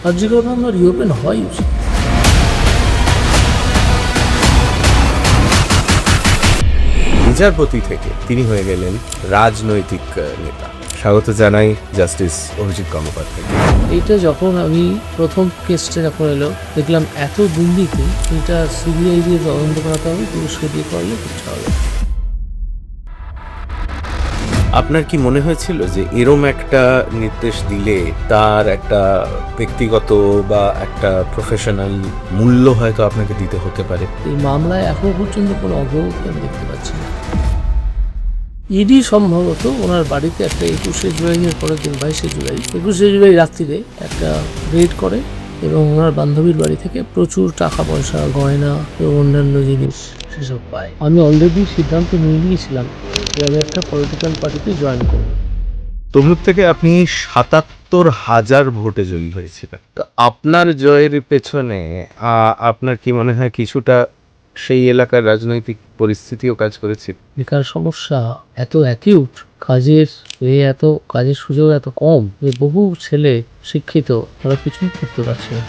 আরজিকর মামলা রিওপেন হওয়াই উচিত। বিচারপতি থেকে তিনি হয়ে গেলেন রাজনৈতিক নেতা। স্বাগত জানাই জাস্টিস অভিজিৎ গঙ্গোপাধ্যায়। এইটা যখন আমি প্রথম কেসটা যখন এলো দেখলাম এত দুর্নীতি, এটা সিবিআই দিয়ে তদন্ত করাতে হবে, পুলিশকে দিয়ে করলে কিছু হবে। আপনার কি মনে হয়েছিল যে এরম একটা নির্দেশ দিলে তার একটা ব্যক্তিগত বা একটা প্রফেশনাল মূল্য হয়তো আপনাকে দিতে হতে পারে? এই মামলায় এখনো পর্যন্ত কোনো অগ্রগতি আমি দেখতে পাচ্ছি না। ইডি সম্ভবত ওনার বাড়িতে একটা 21শে জুলাইয়ের পরের দিন 22শে জুলাই রাত্রিরে একটা রেড করে এবং ওনার বান্ধবীর বাড়ি থেকে প্রচুর টাকা পয়সা, গয়না এবং অন্যান্য জিনিস সেসব পায়। আমি অলরেডি সিদ্ধান্ত নিয়ে নিয়েছিলাম যে আমি একটা পলিটিক্যাল পার্টিতে জয়েন করব। তমলুক থেকে আপনি ৭৭,০০০ ভোটে জয়ী হয়েছিলেন। তো আপনার জয়ের পেছনে আপনার কি মনে হয় কিছুটা সেই এলাকার রাজনৈতিক পরিস্থিতিও কাজ করেছে? বেকার সমস্যা এত অ্যাকিউট, এত কাজের সুযোগ এত কম যে বহু ছেলে শিক্ষিত তারা কিছুই করতে পারছে না।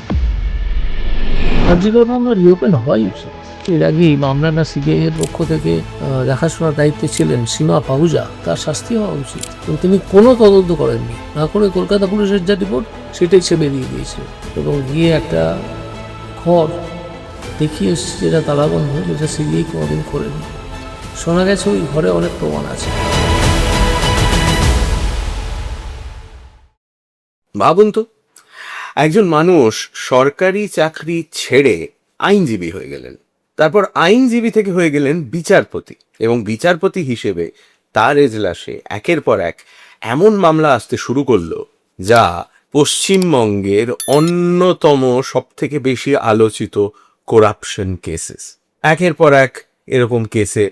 আরজিকর মামলা রিওপেন হওয়াই উচিত। এর আগেই মামলা না সিবিআই এর পক্ষ থেকে দেখাশোনার দায়িত্বে ছিলেন সীমা পাহুজা, তার শাস্তি হওয়া উচিত। কিন্তু তিনি কোনো তদন্ত করেননি, না করে কলকাতা পুলিশের যা রিপোর্ট সেটাই সে বেরিয়ে দিয়েছে এবং গিয়ে একটা ঘর দেখিয়ে এসেছে যেটা তালাবন্ধ, যেটা সিবিআই কোনোদিন করেনি। শোনা গেছে ওই ঘরে অনেক প্রমাণ আছে। ভাবুন তো, একজন মানুষ সরকারি চাকরি ছেড়ে আইনজীবী হয়ে গেলেন, তারপর আইনজীবী থেকে হয়ে গেলেন বিচারপতি, এবং বিচারপতি হিসেবে তার এজলাসে একের পর এক এমন মামলা আসতে শুরু করলো যা পশ্চিমবঙ্গের অন্যতম সব থেকে বেশি আলোচিত করাপশন কেসেস। একের পর এক এরকম কেসে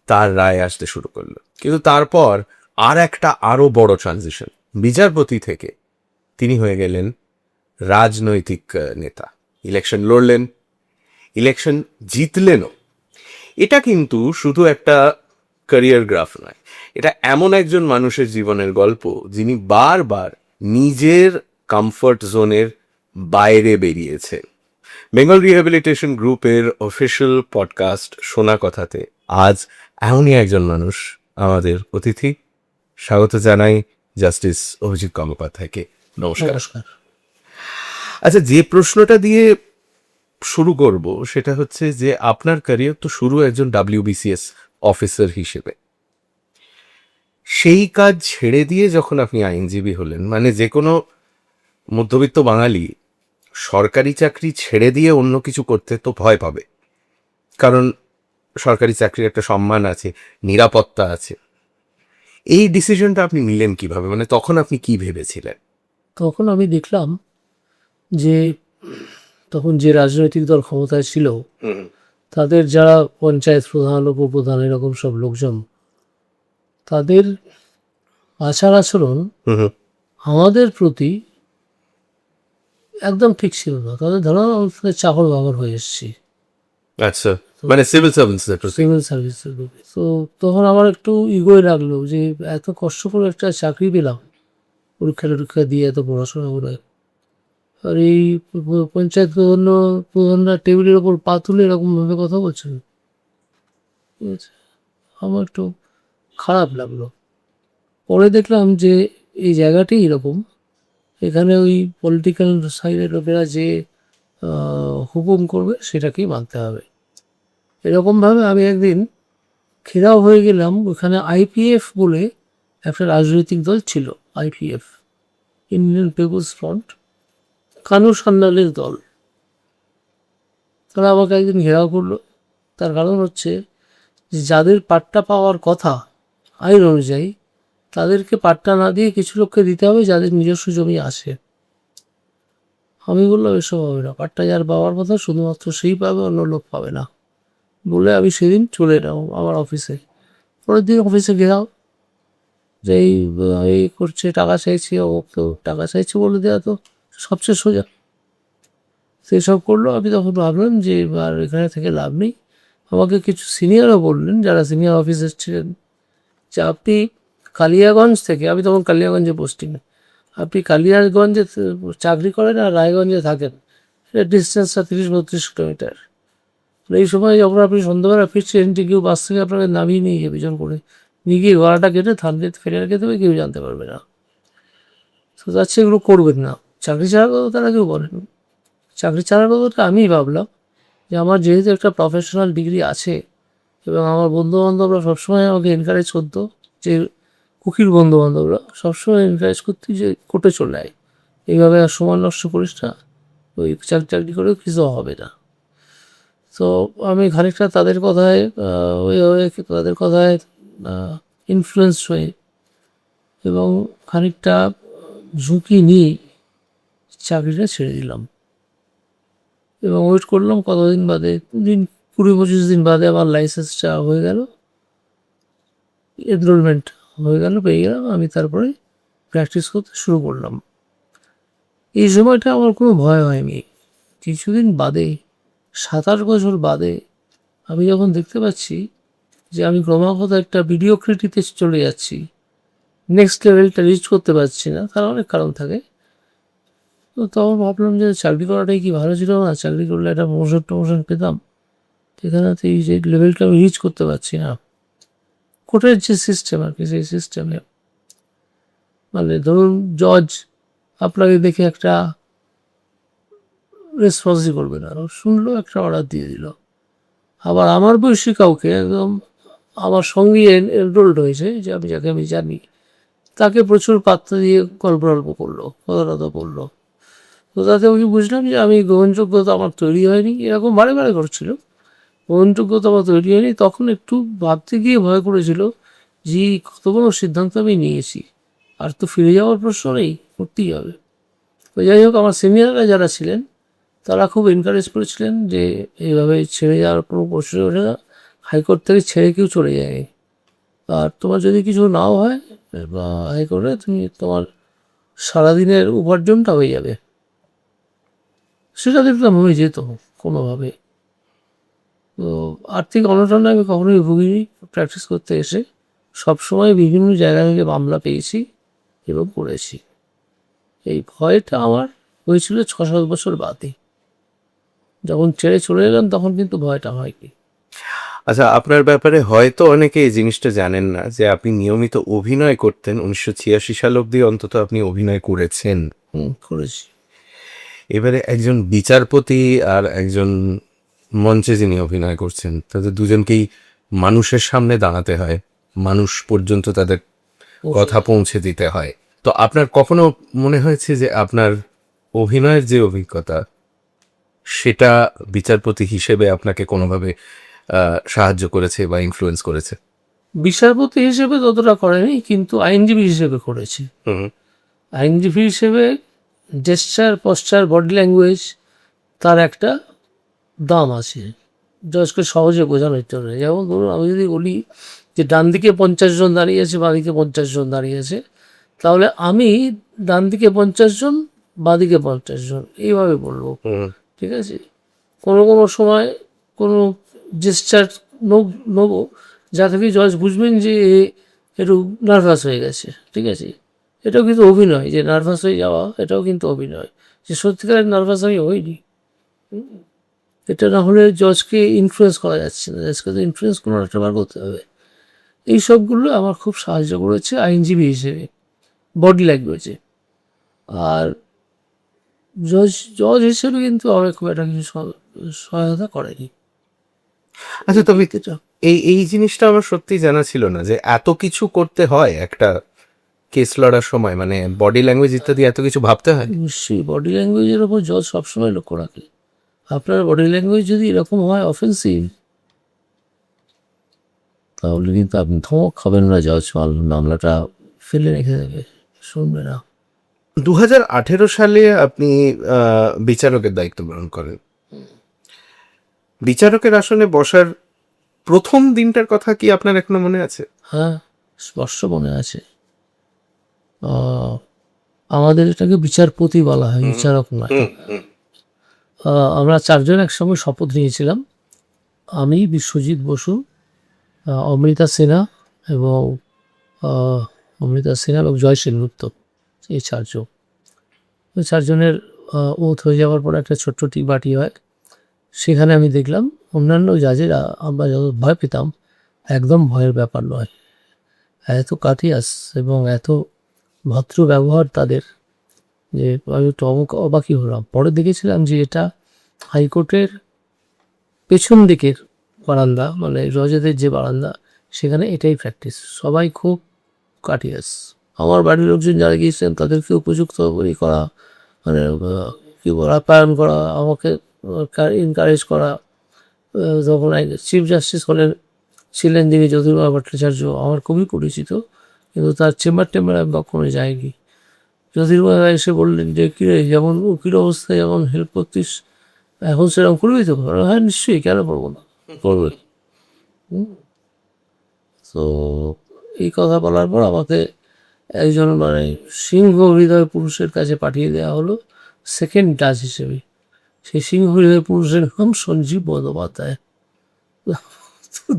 তার রায় আসতে শুরু করলো। কিন্তু তারপর আর একটা আরো বড় ট্রানজিশন, বিচারপতি থেকে তিনি হয়ে গেলেন রাজনৈতিক নেতা। ইলেকশন লড়লেন, ইলেকশন জিতলেনও। এটা কিন্তু শুধু একটা ক্যারিয়ার গ্রাফ নয়, এটা এমন একজন মানুষের জীবনের গল্প যিনি বারবার নিজের কমফর্ট জোনের বাইরে বেরিয়েছে। বেঙ্গল রিহ্যাবিলিটেশন গ্রুপের অফিসিয়াল পডকাস্ট শোনা কথাতে আজ এমনই একজন মানুষ আমাদের অতিথি। স্বাগত জানাই জাস্টিস অভিজিৎ গঙ্গোপাধ্যায়কে। নমস্কার। আচ্ছা, যে প্রশ্নটা দিয়ে শুরু করব সেটা হচ্ছে যে আপনার ক্যারিয়ার তো শুরু একজন WBCS অফিসার হিসেবে। সেই কাজ ছেড়ে দিয়ে যখন আপনি আইনজীবী হলেন, মানে যে কোনো মধ্যবিত্ত বাঙালি সরকারি চাকরি ছেড়ে দিয়ে অন্য কিছু করতে তো ভয় পাবে, কারণ সরকারি চাকরির একটা সম্মান আছে, নিরাপত্তা আছে। এই ডিসিশনটা আপনি নিলেন কিভাবে? মানে তখন আপনি কি ভেবেছিলেন? তখন আমি দেখলাম যে তখন যে রাজনৈতিক দল ক্ষমতায় ছিল তাদের যারা পঞ্চায়েত প্রধান, উপপ্রধান, এরকম সব লোকজন, তাদের আচার আচরণ আমাদের প্রতি একদম ঠিক ছিল না। তাদের ধারণা আমাদের চাকর বাকর হয়ে এসেছি। আচ্ছা, মানে সিভিল সার্ভিসের প্রতি। তো তখন আমার একটু ইগোয় লাগলো যে এত কষ্ট করে একটা চাকরি পেলাম, পরীক্ষা দিয়ে এত পড়াশোনা করে, আর এই পঞ্চায়েত প্রধানরা টেবিলের ওপর পা তুলে এরকমভাবে কথা বলছেন। ঠিক আছে, আমার একটু খারাপ লাগলো। পরে দেখলাম যে এই জায়গাটি এরকম, এখানে ওই পলিটিক্যাল সাইডের লোকেরা যে হুকুম করবে সেটাকেই মানতে হবে। এরকমভাবে আমি একদিন ঘেরাও হয়ে গেলাম। ওখানে IPF বলে একটা রাজনৈতিক দল ছিল, IPF, Indian people's front, Kanu সান্যালের দল। তারা আমাকে একদিন ঘেরাও করলো। তার কারণ হচ্ছে যে যাদের পাট্টা পাওয়ার কথা আইন অনুযায়ী, তাদেরকে পাট্টা না দিয়ে কিছু লোককে দিতে হবে যাদের নিজস্ব জমি আছে। আমি বললাম এসব হবে না, পাট্টা যার পাওয়ার কথা শুধুমাত্র সেই পাবে, অন্য লোক পাবে না বলে আমি সেদিন চলে এলাম আমার অফিসে। পরের দিন অফিসে গেলাম যে এই করছে, টাকা চাইছি, ও তো টাকা চাইছি বলে দেওয়া তো সবচেয়ে সোজা। সেসব করলো। আমি তখন ভাবলাম যে এবার এখানে থেকে লাভ নেই। আমাকে কিছু সিনিয়রও বললেন, যারা সিনিয়র অফিসার ছিলেন, যে আপনি কালিয়াগঞ্জ থেকে, আমি তখন কালিয়াগঞ্জে পোস্টিং, আপনি কালিয়াগঞ্জে চাকরি করেন আর রায়গঞ্জে থাকেন, এটা ডিস্টেন্সটা 30-32 কিলোমিটার। এই সময় যখন আপনি সন্ধ্যাবেলা ফিরছেন, যে কেউ বাস থেকে আপনাকে নামিয়ে নিয়ে যাবে জন করে, নিয়ে গিয়ে গলাটা কেটে থানতে ফেলে রেখে দেবে, কেউ জানতে পারবে না। তো যাচ্ছে এগুলো করবেন না। চাকরি ছাড়ার কথা তারা কেউ বলেন। চাকরি ছাড়ার কথাটা আমিই ভাবলাম যে আমার যেহেতু একটা প্রফেশনাল ডিগ্রি আছে এবং আমার বন্ধুবান্ধবরা সবসময় আমাকে এনকারেজ করতো, যে কুকির বন্ধুবান্ধবরা সবসময় এনকারেজ করতো যে কোর্টে চলে আয়, এইভাবে আর সময় নষ্ট করিস না, ওই চাকরি চাকরি করেও কিছু হবে না। তো আমি খানিকটা তাদের কথায় তাদের কথায় ইনফ্লুয়েন্স হয়ে এবং খানিকটা ঝুঁকি নিয়ে চাকরিটা ছেড়ে দিলাম এবং ওয়েট করলাম কতদিন বাদে, 20-25 দিন বাদে আমার লাইসেন্সটা হয়ে গেল, এনরোলমেন্ট হয়ে গেল, পেয়ে গেলাম। আমি তারপরে প্র্যাকটিস করতে শুরু করলাম। এই সময়টা আমার কোনো ভয় হয়নি। কিছুদিন বাদে, 7-8 বছর বাদে, আমি যখন দেখতে পাচ্ছি যে আমি ক্রমাগত একটা মিডিওক্রিটিতে চলে যাচ্ছি, নেক্সট লেভেলটা রিচ করতে পারছি না, তার অনেক কারণ থাকে। তো তখন ভাবলাম যে চাকরি করাটাই কি ভালো ছিল না, চাকরি করলে একটা প্রমোশন পেতাম, এখানে তো এই যে লেভেলটা আমি রিচ করতে পারছি না। কোর্টের যে সিস্টেম আর কি, সেই সিস্টেমে মানে ধরুন জজ আপনাকে দেখে একটা রেসপন্সই করবে না, শুনলো একটা অর্ডার দিয়ে দিল। আবার আমার বয়সী কাউকে একদম আমার সঙ্গে এনরোল্ড হয়েছে, যে আমি যাকে আমি জানি, তাকে প্রচুর পাত্তা দিয়ে গল্প করলো, কথা বললো। তো তাতে আমি বুঝলাম যে আমি গ্রহণযোগ্যতা আমার তৈরি হয়নি, এরকম বারে বারে করছিল, গ্রহণযোগ্যতা আমার তৈরি হয়নি। তখন একটু ভাবতে গিয়ে ভয় করেছিল যে কত বড় সিদ্ধান্ত আমি নিয়েছি, আর তো ফিরে যাওয়ার প্রশ্ন নেই, করতেই হবে। তো যাই হোক, আমার সিনিয়ররা যারা ছিলেন তারা খুব এনকারেজ করেছিলেন যে এইভাবে ছেড়ে যাওয়ার কোনো প্রশ্ন ওঠে না, হাইকোর্ট থেকে ছেড়ে কেউ চলে যায়নি, আর তোমার যদি কিছু নাও হয় বা হাইকোর্টে তুমি তোমার সারাদিনের উপার্জনটা হয়ে যাবে। সেটা দেখলাম হয়ে যেত কোনোভাবে। তো আর্থিক অনটনে আমি কখনোই ভুগিনি। প্র্যাকটিস করতে এসে সবসময় বিভিন্ন জায়গা থেকে মামলা পেয়েছি এবং করেছি। এই ভয়টা আমার হয়েছিল 6-7 বছর বাদে, যখন ছেড়ে চলে এলাম তখন কিন্তু ভয়টা হয়নি। আচ্ছা, আপনার ব্যাপারে হয়তো অনেকে এই জিনিসটা জানেন না যে আপনি নিয়মিত অভিনয় করতেন। 1986 সাল অব্দি অন্তত আপনি অভিনয় করেছেন। করেছি। এবারে একজন বিচারপতি আর একজন মঞ্চে যিনি অভিনয় করছেন, তাদের দুজনকেই মানুষের সামনে দাঁড়াতে হয়, মানুষ পর্যন্ত তাদের কথা পৌঁছে দিতে হয়। তো আপনার কখনো মনে হয়েছে যে আপনার অভিনয়ের যে অভিজ্ঞতা, সেটা বিচারপতি হিসেবে আপনাকে কোনোভাবে সাহায্য করেছে বা ইনফ্লুয়েন্স করেছে? বিচারপতি হিসেবে ততটা করেনি, কিন্তু আইনজীবী হিসেবে করেছি। হুম। আইনজীবী হিসেবে জেস্চার, পশ্চার, বডি ল্যাঙ্গুয়েজ তার একটা দাম আছে জজকে সহজে বোঝানোর জন্য। যেমন ধরুন, আমি যদি বলি যে ডান দিকে 50 জন দাঁড়িয়ে আছে, বাঁ দিকে 50 জন দাঁড়িয়ে আছে, তাহলে আমি ডান দিকে 50 জন, বাঁ দিকে 50 জন, এইভাবে বলবো। ঠিক আছে? কোনো কোনো সময় কোনো জেস্চার নেবো যা থেকে জজ বুঝবেন যে এ একটু নার্ভাস হয়ে গেছে। ঠিক আছে? এটাও কিন্তু অভিনয়, যে নার্ভাস হয়ে যাওয়া এটাও কিন্তু অভিনয়, যে সত্যিকারের নার্ভাস আমি হইনি। এটা না হলে জজকে ইনফ্লুয়েন্স করা যাচ্ছে না, জজকে তো ইনফ্লুয়েন্স কোনো একটা বার করতে হবে। এই সবগুলো আমার খুব সাহায্য করেছে আইনজীবী হিসেবে, বডি ল্যাঙ্গুয়েজে। আর জজ জজ হিসেবে কিন্তু আমার খুব একটা কিছু সহায়তা করেনি। আচ্ছা, তবে এটা এই জিনিসটা আমার সত্যিই জানা ছিল না যে এত কিছু করতে হয় একটা কেস লড়ার সময়, মানে বডি ল্যাঙ্গুয়েজ ইত্যাদি এত কিছু ভাবতে হয়। নিশ্চয়ই বডি ল্যাঙ্গুয়েজের ওপর জজ সবসময় লক্ষ্য রাখে। আপনার বডি ল্যাঙ্গুয়েজ যদি এরকম হয় অফেন্সিভ, তাহলে কিন্তু আপনি ধমক খাবেন না, জজ মামলাটা ফেলে রেখে দেবে, শুনবে না। 2018 সালে আপনি বিচারকের দায়িত্ব গ্রহণ করেন। বিচারকের আসনে বসার প্রথম দিনটার কথা কি আপনার এখনো মনে আছে? হ্যাঁ, স্পষ্ট মনে আছে। আমাদের এটাকে বিচারপতি বলা হয়, বিচারক নয়। আমরা 4 জন একসঙ্গে শপথ নিয়েছিলাম। আমি, বিশ্বজিৎ বসু, অমৃতা সিনহা এবং অমৃতা সিনহা এবং জয় সেনগুপ্ত। এই 4 জন। ওই 4 জনের ওথ হয়ে যাওয়ার পর একটা ছোট্ট টি পার্টি হয়। সেখানে আমি দেখলাম অন্যান্য জাজেরা আমরা যত ভয় পেতাম, একদম ভয়ের ব্যাপার নয়। এত কাটিয়াস এবং এত ভদ্র ব্যবহার তাদের, যে আমি একটু অবাকই হলাম। পরে দেখেছিলাম যে এটা হাইকোর্টের পেছন দিকের বারান্দা, মানে জজেদের যে বারান্দা, সেখানে এটাই প্র্যাকটিস। সবাই খুব কাটিয়াস। আমার বাড়ির লোকজন যারা গিয়েছিলেন তাদেরকে উপযুক্ত করা, মানে কী বলা, আপ্যায়ন করা, আমাকে এনকারেজ করা। তখন চিফ জাস্টিস ছিলেন যিনি জ্যোতির্ময় ভট্টাচার্য, আমার খুবই পরিচিত, কিন্তু তার চেম্বার আমি কখনো যাইনি। জ্যোতির্ময় এসে বললেন যে কিরে, যেমন উকিল অবস্থায় যেমন হেল্প করতিস, এখন সেরকম করবি তো? হ্যাঁ নিশ্চয়ই, কেন করবো না, করবে। তো এই কথা বলার পর আমাকে একজন মানে সিংহ হৃদয় পুরুষের কাছে পাঠিয়ে দেওয়া হলো সেকেন্ড জাজ হিসেবে। সেই সিংহ হৃদয় পুরুষের নাম সঞ্জীব বন্দ্যোপাধ্যায়।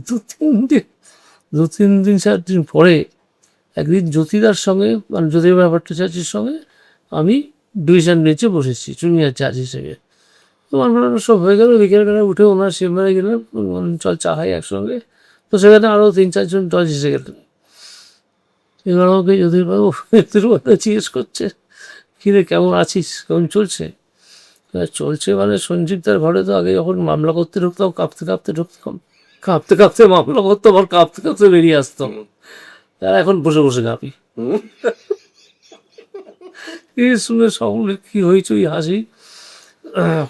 দু তিন দিন 4 দিন পরে একদিন জ্যোতিদার সঙ্গে, মানে জ্যোতির্ময় ভট্টাচার্যের সঙ্গে আমি ডিভিশন বেঞ্চে বসেছি জুনিয়র জাজ হিসেবে। তো অন্যান্য সব হয়ে গেল, বিকেলবেলা উঠে ওনার চেম্বারে গেলাম, চল চা খাই একসঙ্গে। তো সেখানে আরও 3-4 জন জজ এসে গেলেন। এবার আমাকে জ্যোতির্বাবু জিজ্ঞেস করছে, কিরে কেমন আছিস, কেমন চলছে? চলছে মানে, সঞ্জীবদার ঘরে তো আগে যখন মামলা করতে ঢুকতাম কাঁপতে মামলা করতাম, আর কাঁপতে বেরিয়ে আসতাম। আর এখন বসে বসে কাঁপি। এই শুনে সকলে কি হয়েছে হাসি,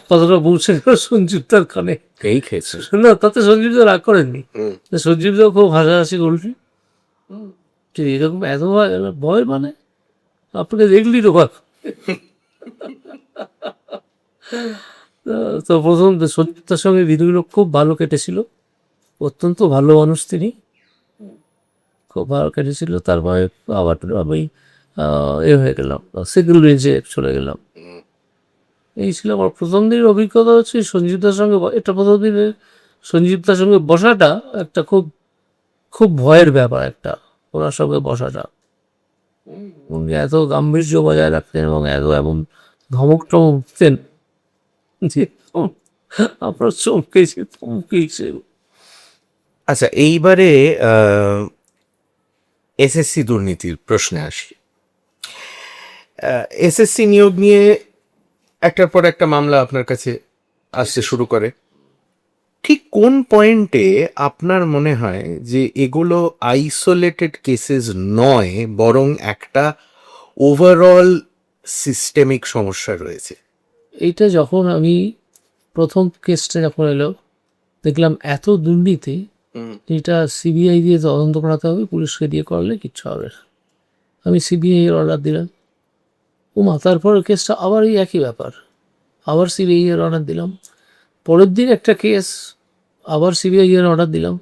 কথাটা পৌঁছে গেল সঞ্জীবদার কানে। এই খেয়েছে না, তাতে সঞ্জীবদা রাগ করেননি। সঞ্জীবদাও খুব হাসাহাসি করলেন যে এরকম এত ভয়, মানে আপনাকে দেখলি তো ভয়। তো প্রথম সঞ্জীবদার সঙ্গে দিনগুলো খুব ভালো কেটেছিল, অত্যন্ত ভালো মানুষ তিনি, খুব ভালো কেটেছিল। তারপরে আবার আমি হয়ে গেলাম, সিঙ্গল বেঞ্চে চলে গেলাম। এই ছিল আমার প্রথম দিনের অভিজ্ঞতা। হচ্ছে সঞ্জীবদার সঙ্গে, এটা প্রথম দিনে সঞ্জীবদার সঙ্গে বসাটা একটা খুব খুব ভয়ের ব্যাপার, একটা ওনার সঙ্গে বসাটা। উনি এত গাম্ভীর্য বজায় রাখতেন এবং এমন ধমক টমক দিতেন যে আপনার চমকেছে। আচ্ছা, এইবারে এসএসসি দুর্নীতির প্রশ্নে আসি। এসএসসি নিয়োগ নিয়ে একটার পর একটা মামলা আপনার কাছে আসতে শুরু করে। ঠিক কোন পয়েন্টে আপনার মনে হয় যে এগুলো আইসোলেটেড কেসেস নয়, বরং একটা ওভারঅল সিস্টেমিক সমস্যা রয়েছে? এইটা যখন আমি প্রথম কেসটা যখন এলো, দেখলাম এত দুর্নীতি, এটা সিবিআই দিয়ে তদন্ত করাতে হবে, পুলিশকে দিয়ে করলে কিচ্ছু হবে না। আমি সিবিআই এর অর্ডার দিলাম। তারপর কেসটা আবার এই একই ব্যাপার, আবার সিবিআই এর অর্ডার দিলাম। পরের দিন একটা কেস, আবার সিবিআই এর অর্ডার দিলাম।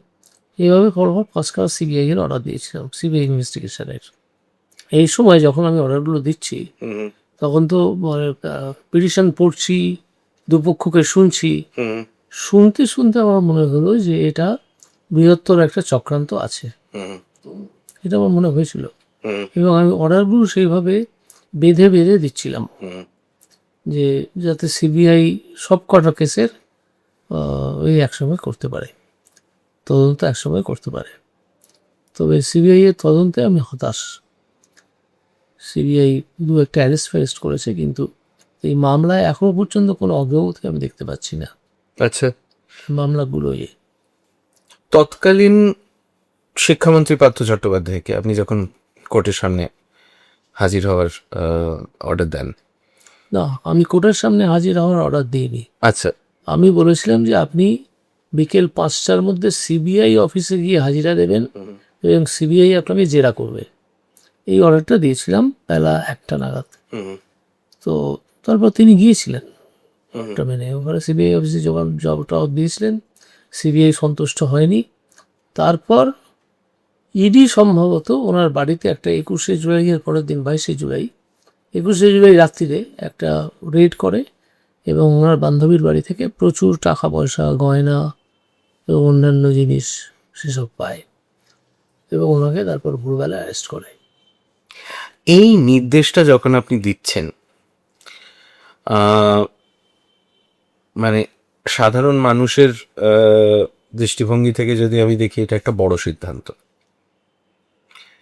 এইভাবে পরপর 5 সিবিআই এর অর্ডার দিয়েছিলাম, সিবিআই ইনভেস্টিগেশনের। এই সময় যখন আমি অর্ডারগুলো দিচ্ছি, তখন তো পিটিশন পড়ছি, দুপক্ষকে শুনছি। শুনতে আমার মনে হলো যে এটা বৃহত্তর একটা চক্রান্ত আছে, এটা আমার মনে হয়েছিল। এবং আমি অর্ডারগুলো সেইভাবে বেঁধে দিচ্ছিলাম যে যাতে সিবিআই সব কটা কেসের ওই একসময় করতে পারে, তদন্ত একসময় করতে পারে। তবে সিবিআই এর তদন্তে আমি হতাশ। সিবিআই 2-1টা অ্যারেস্ট করেছে, কিন্তু এই মামলায় এখনো পর্যন্ত কোনো অগ্রগতি আমি দেখতে পাচ্ছি না। আচ্ছা, মামলাগুলোই তৎকালীন শিক্ষামন্ত্রী পার্থ চট্টোপাধ্যায়কে আপনি যখন কোর্টের সামনে হাজির হওয়ার অর্ডার দেন? না, আমি কোর্টের সামনে হাজির হওয়ার অর্ডার দিইনি। আচ্ছা, আমি বলেছিলাম যে আপনি বিকেল 5টার মধ্যে সিবিআই অফিসে গিয়ে হাজিরা দেবেন এবং সিবিআই আপনাকে জেরা করবে, এই অর্ডারটা দিয়েছিলাম বেলা 1টা নাগাদ। তো তারপর তিনি গিয়েছিলেন মেনে, ওখানে সিবিআই অফিসে যখন জবটা দিয়েছিলেন, সিবিআই সন্তুষ্ট হয়নি। তারপর ইডি সম্ভবত ওনার বাড়িতে একটা 21শে জুলাই এর পরের দিন 22শে জুলাই, 21শে জুলাই রাত্রিরে একটা রেড করে এবং ওনার বান্ধবীর বাড়ি থেকে প্রচুর টাকা পয়সা, গয়না এবং অন্যান্য জিনিস সেসব পায় এবং ওনাকে তারপর ভোরবেলা অ্যারেস্ট করে। এই নির্দেশটা যখন আপনি দিচ্ছেন, মানে সাধারণ মানুষের দৃষ্টিভঙ্গি থেকে যদি আমি দেখি, এটা একটা বড় সিদ্ধান্ত,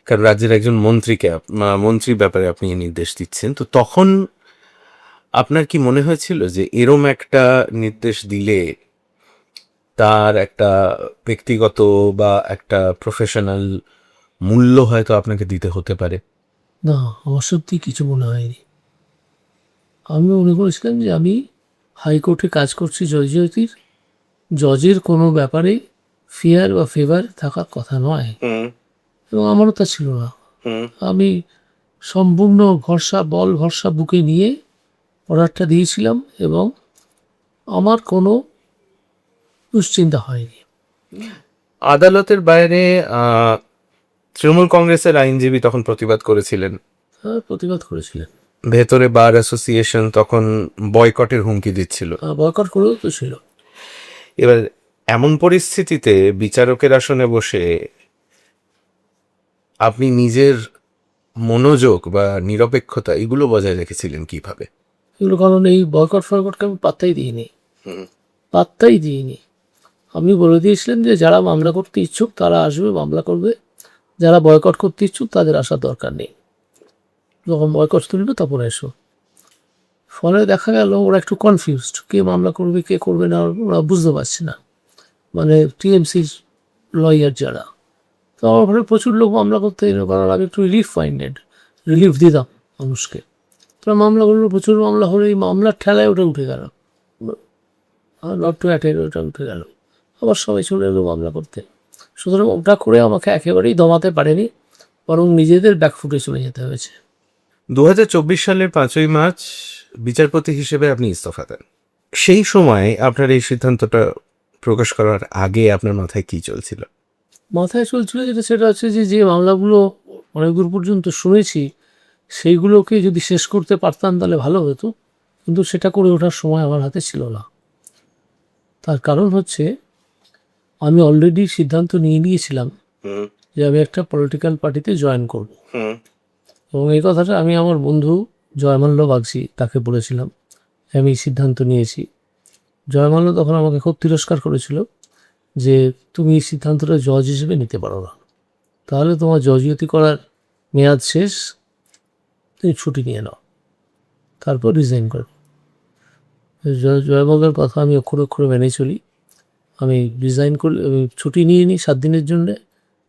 কারণ রাজ্যের একজন মন্ত্রীর ব্যাপারে আপনি এই নির্দেশ দিচ্ছেন। তো তখন আপনার কি মনে হয়েছিল যে এরম একটা নির্দেশ দিলে তার একটা ব্যক্তিগত বা একটা প্রফেশনাল মূল্য হয়তো আপনাকে দিতে হতে পারে? না, আমার সত্যি কিছু মনে হয়নি। আমি মনে করেছিলাম যে আমি হাইকোর্টে কাজ করছি জয়জয়তীর, জজের কোনো ব্যাপারে ফিয়ার বা ফেভার থাকার কথা নয়, এবং আমারও তা ছিল না। আমি সম্পূর্ণ ভরসা বুকে নিয়ে অর্ডারটা দিয়েছিলাম, এবং আমার কোনো দুশ্চিন্তা হয়নি। আদালতের বাইরে তৃণমূল কংগ্রেসের আইনজীবী তখন প্রতিবাদ করেছিলেন, প্রতিবাদ করেছিলেন, ভেতরে বার অ্যাসোসিয়েশন তখন বয়কটের হুমকি দিচ্ছিল। বয়কট করেও তো ছিল। এবার এমন পরিস্থিতিতে বিচারকের আসনে বসে আপনি নিজের মনোযোগ বা নিরপেক্ষতা এগুলো বজায় রেখেছিলেন কিভাবে? এগুলো কারণ এই ফয়কটকে আমি পাত্তাই দিইনি। আমি বলে দিয়েছিলাম যে যারা মামলা করতে ইচ্ছুক তারা আসবে, মামলা করবে, যারা বয়কট করতে ইচ্ছুক তাদের আসার দরকার নেই, যখন বয়কট তুলবে তখন এসো। ফলে দেখা গেল ওরা একটু কনফিউজড, কে মামলা করবে কে করবে না ওরা বুঝতে পারছে না, মানে টিএমসির লয়ার যারা। তো আমার ঘরে প্রচুর লোক মামলা করতে এলো, কারণ আমি একটু রিলিফ দিতাম মানুষকে। তো মামলা করলো, প্রচুর মামলা হলে এই মামলার ঠেলায় ওটা উঠে গেল, নট টু অ্যাটেন্ড, ওটা উঠে গেল। আবার সবাই চলে এলো মামলা করতে। সুতরাং ওটা করে আমাকে একেবারেই দমাতে পারেনি, বরং নিজেদের ব্যাকফুটে চলে যেতে হয়েছে। 2024 সালের 5ই মার্চ বিচারপতি হিসেবে আপনি ইস্তফা দেন। সেই সময় আপনার এই সিদ্ধান্তটা প্রকাশ করার আগে আপনার মাথায় কি চলছিল? মাথায় চলছিল সেটা হচ্ছে যে মামলাগুলো অনেক দূর পর্যন্ত শুনেছি, সেইগুলোকে যদি শেষ করতে পারতাম তাহলে ভালো হতো, কিন্তু সেটা করে ওঠার সময় আমার হাতে ছিল না। তার কারণ হচ্ছে আমি অলরেডি সিদ্ধান্ত নিয়ে নিয়েছিলাম যে আমি একটা পলিটিক্যাল পার্টিতে জয়েন করব, এবং এই কথাটা আমি আমার বন্ধু জয়মাল্য বাগচি তাকে বলেছিলাম, আমি সিদ্ধান্ত নিয়েছি। জয়মাল্য তখন আমাকে খুব তিরস্কার করেছিল যে তুমি এই সিদ্ধান্তটা জজ হিসেবে নিতে পারো না, তাহলে তোমার জজিয়তি করার মেয়াদ শেষ, তুমি ছুটি নিয়ে নাও, তারপর রিজাইন করো। জয়মাল্যের কথা আমি অক্ষরে মেনে চলি। আমি রিজাইন করে ছুটি নিয়ে নিই 7 দিনের জন্যে,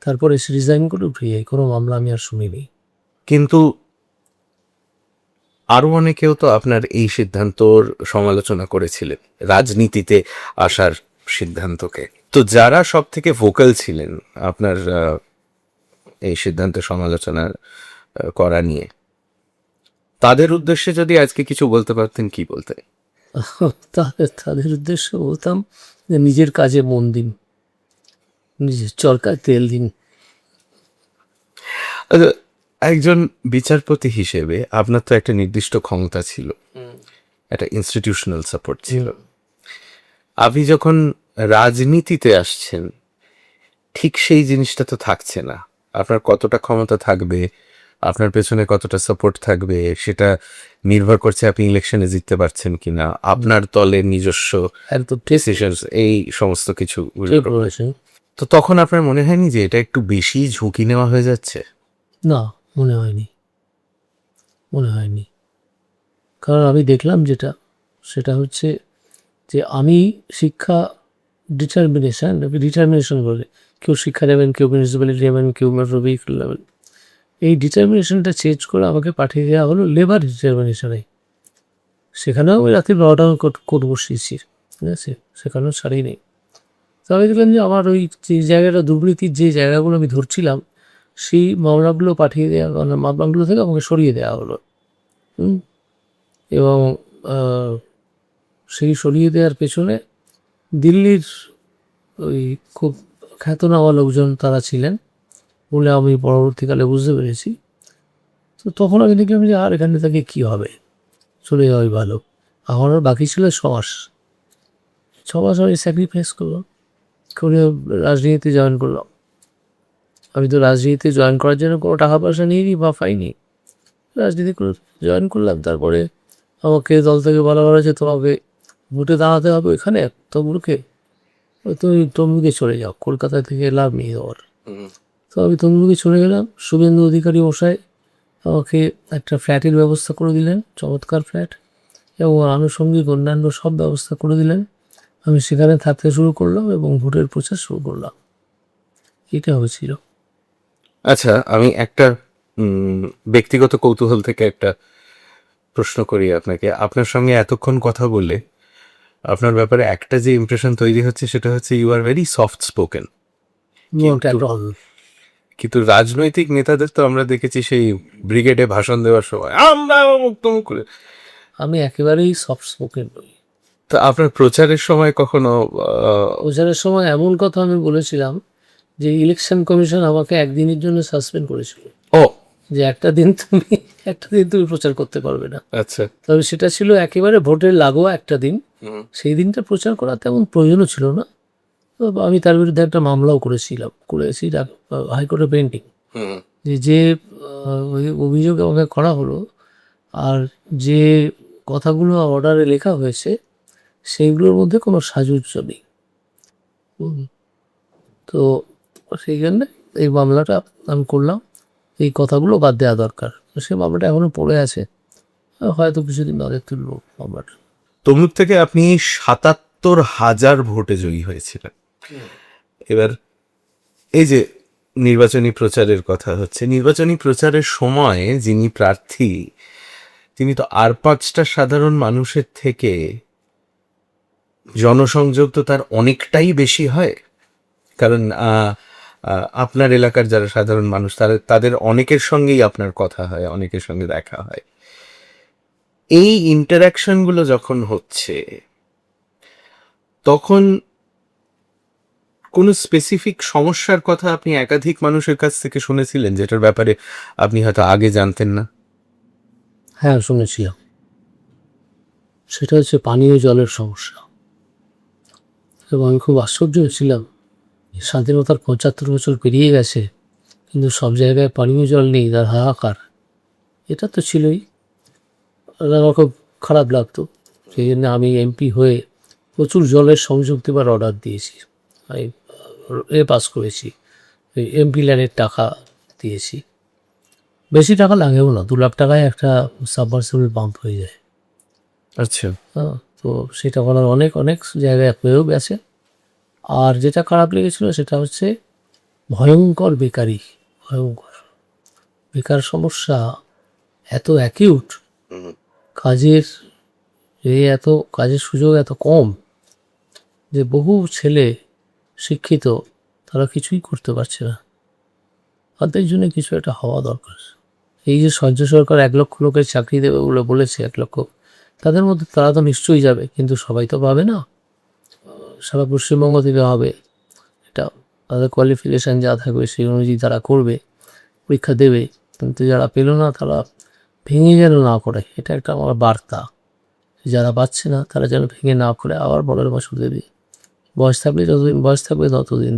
তারপরে এসে রিজাইন করে উঠে যাই, কোনো মামলা আমি আর শুনিনি। কিন্তু আরো অনেকেও তো আপনার এই সিদ্ধান্তর সমালোচনা করেছিলেন, রাজনীতিতে আসার সিদ্ধান্তকে। তো যারা সব থেকে ভোকাল ছিলেন আপনার এই সিদ্ধান্তের সমালোচনা করা নিয়ে, তাদের উদ্দেশ্যে যদি আজকে কিছু বলতে পারতেন, কি বলতেন? তাদের উদ্দেশ্যে বলতাম যে নিজের কাজে মন দিন, নিজের চরকায় তেল দিন। আচ্ছা, একজন বিচারপতি হিসেবে আপনার তো একটা নির্দিষ্ট ক্ষমতা ছিল, একটা ইনস্টিটিউশনাল সাপোর্ট ছিল। আপনি যখন রাজনীতিতে আসছেন ঠিক সেই জিনিসটা তো থাকছে না। আপনার কতটা ক্ষমতা থাকবে, আপনার পেছনে কতটা সাপোর্ট থাকবে, সেটা নির্ভর করছে আপনি ইলেকশনে জিততে পারছেন কিনা, আপনার দলের নিজস্ব ডিসিশনস, এই সমস্ত কিছু। তো তখন আপনার মনে হয়নি যে এটা একটু বেশি ঝুঁকি নেওয়া হয়ে যাচ্ছে? না, মনে হয়নি। কারণ আমি দেখলাম সেটা হচ্ছে যে আমি শিক্ষা ডিটারমিনেশন বলে, কেউ শিক্ষা নেবেন, কেউ মিউনিসিপ্যালিটি নেবেন, কেউ মেট্রোভিহিকল নেবেন, এই ডিটারমিনেশনটা চেঞ্জ করে আমাকে পাঠিয়ে দেওয়া হলো লেবার ডিটারমিনেশনে। সেখানেও আমি রাত্রি 12টা কোর্ট বসিয়েছি, ঠিক আছে, সেখানেও ছাড়ি নেই। তো আমি দেখলাম যে আমার ওই যে জায়গাটা দুর্নীতির যে জায়গাগুলো আমি ধরছিলাম, সেই মামলাগুলো পাঠিয়ে দেওয়া, মামলাগুলো থেকে আমাকে সরিয়ে দেওয়া হলো। এবং সেই সরিয়ে দেওয়ার পেছনে দিল্লির ওই খুব খ্যাতনামা লোকজন তারা ছিলেন বলে আমি পরবর্তীকালে বুঝতে পেরেছি। তো তখন আমি দেখলাম যে আর এখানে থেকে কী হবে, চলে যাওয়াই ভালো। আমার আর বাকি ছিল 6 মাস। আমি স্যাক্রিফাইস করলাম, করে রাজনীতিতে জয়েন করলাম। আমি তো রাজনীতিতে জয়েন করার জন্য কোনো টাকা পয়সা নিইনি বা পাইনি, রাজনীতি করে জয়েন করলাম। তারপরে আমাকে দল থেকে বলা হয়েছে তোমাকে ভোটে দাঁড়াতে হবে ওইখানে তমলুকে, তুমি তমলুকে চলে যাও, কলকাতা থেকে লাভ নেই দেওয়ার। তো আমি তমলুকে চলে গেলাম। শুভেন্দু অধিকারী মশাই আমাকে একটা ফ্ল্যাটের ব্যবস্থা করে দিলেন, চমৎকার ফ্ল্যাট, এবং আনুষঙ্গিক অন্যান্য সব ব্যবস্থা করে দিলেন। আমি সেখানে থাকতে শুরু করলাম এবং ভোটের প্রচার শুরু করলাম। এটা হয়েছিল। আচ্ছা, আমি একটা ব্যক্তিগত কৌতূহল থেকে একটা প্রশ্ন করি আপনাকে। আপনার সঙ্গে এতক্ষণ কথা বলে আপনার ব্যাপারে একটা যে ইমপ্রেশন তৈরি হচ্ছে সেটা হচ্ছে you are very soft spoken. Not at all. কিন্তু রাজনৈতিক নেতাদের তো আমরা দেখেছি সেই ব্রিগেডে ভাষণ দেওয়ার সময় আমরা অমুক তমুক করে। আমি একেবারেই সফট স্পোকেন নই। তো আপনার প্রচারের সময় কখনো প্রচারের সময় এমন কথা আমি বলেছিলাম যে ইলেকশন কমিশন আমাকে একদিনের জন্য সাসপেন্ড করেছিল, ও যে একটা দিন তুমি প্রচার করতে পারবে না। আচ্ছা, তবে সেটা ছিল একেবারে ভোটের লাগোয়া একটা দিন। সেই দিনটা প্রচার করা তেমন প্রয়োজনও ছিল না। তো আমি তার বিরুদ্ধে একটা মামলাও করেছি হাইকোর্টে পেন্ডিং। যে ওই অভিযোগ আমাকে করা হলো আর যে কথাগুলো অর্ডারে লেখা হয়েছে সেইগুলোর মধ্যে কোনো সাজুজ্য নেই। তো সেই জন্যে এই মামলাটা আমি করলাম। এই কথাগুলো বাদ দেওয়া দরকার। সেই মামলাটা এখনো পড়ে আছে, হয়তো কিছুদিন বাদে তুলব মামলাটা। তমলুক থেকে আপনি ৭৭,০০০ ভোটে জয়ী হয়েছিলেন। এবার এই যে নির্বাচনী প্রচারের কথা হচ্ছে, নির্বাচনী প্রচারের সময় যিনি প্রার্থী তিনি তো আর ৫টা সাধারণ মানুষের থেকে জনসংযোগ তো তার অনেকটাই বেশি হয়। কারণ আপনার এলাকার যারা সাধারণ মানুষ তাদের অনেকের সঙ্গেই আপনার কথা হয়, অনেকের সঙ্গে দেখা হয়। এই ইন্টারাকশনগুলো যখন হচ্ছে তখন কোনো স্পেসিফিক সমস্যার কথা আপনি একাধিক মানুষের কাছ থেকে শুনেছিলেন যেটার ব্যাপারে আপনি হয়তো আগে জানতেন না? হ্যাঁ, শুনেছিলাম। সেটা হচ্ছে পানীয় জলের সমস্যা। এবং আমি খুব আশ্চর্য হয়েছিলাম, স্বাধীনতার ৭৫ বছর পেরিয়ে গেছে কিন্তু সব জায়গায় পানীয় জল নেই, তার হাহাকার। এটা তো ছিলই। আমার খুব খারাপ লাগতো। সেই জন্য আমি এমপি হয়ে প্রচুর জলের সংযোগ দেবার অর্ডার দিয়েছি। আমি পাস করেছি, এমপি ল্যান্ডের টাকা দিয়েছি। বেশি টাকা লাগেও না, ২ লাখ টাকায় একটা সাবমার্সিবল পাম্প হয়ে যায়। আচ্ছা, হ্যাঁ, তো সেটা করার অনেক অনেক জায়গায় হয়েও গেছে। আর যেটা খারাপ লেগেছিল সেটা হচ্ছে ভয়ঙ্কর বেকার সমস্যা এত অ্যাকিউট। কাজের কাজের সুযোগ এত কম যে বহু ছেলে শিক্ষিত, তারা কিছুই করতে পারছে না। তাদের জন্য কিছু একটা হওয়া দরকার। এই যে রাজ্য সরকার ১ লক্ষ লোকের চাকরি দেবে বলে বলেছে, ১ লক্ষ, তাদের মধ্যে তারা তো নিশ্চয়ই যাবে, কিন্তু সবাই তো পাবে না। সারা পশ্চিমবঙ্গ থেকে হবে, এটা তাদের কোয়ালিফিকেশান যা থাকবে সেই অনুযায়ী তারা করবে, পরীক্ষা দেবে। কিন্তু যারা পেল না তারা ভেঙে যেন না করে, এটা একটা আমার বার্তা। যারা পাচ্ছে না তারা যেন ভেঙে না করে আবার পরের বছর দেবে। বয়স থাকবে, যতদিন বয়স থাকবে ততদিন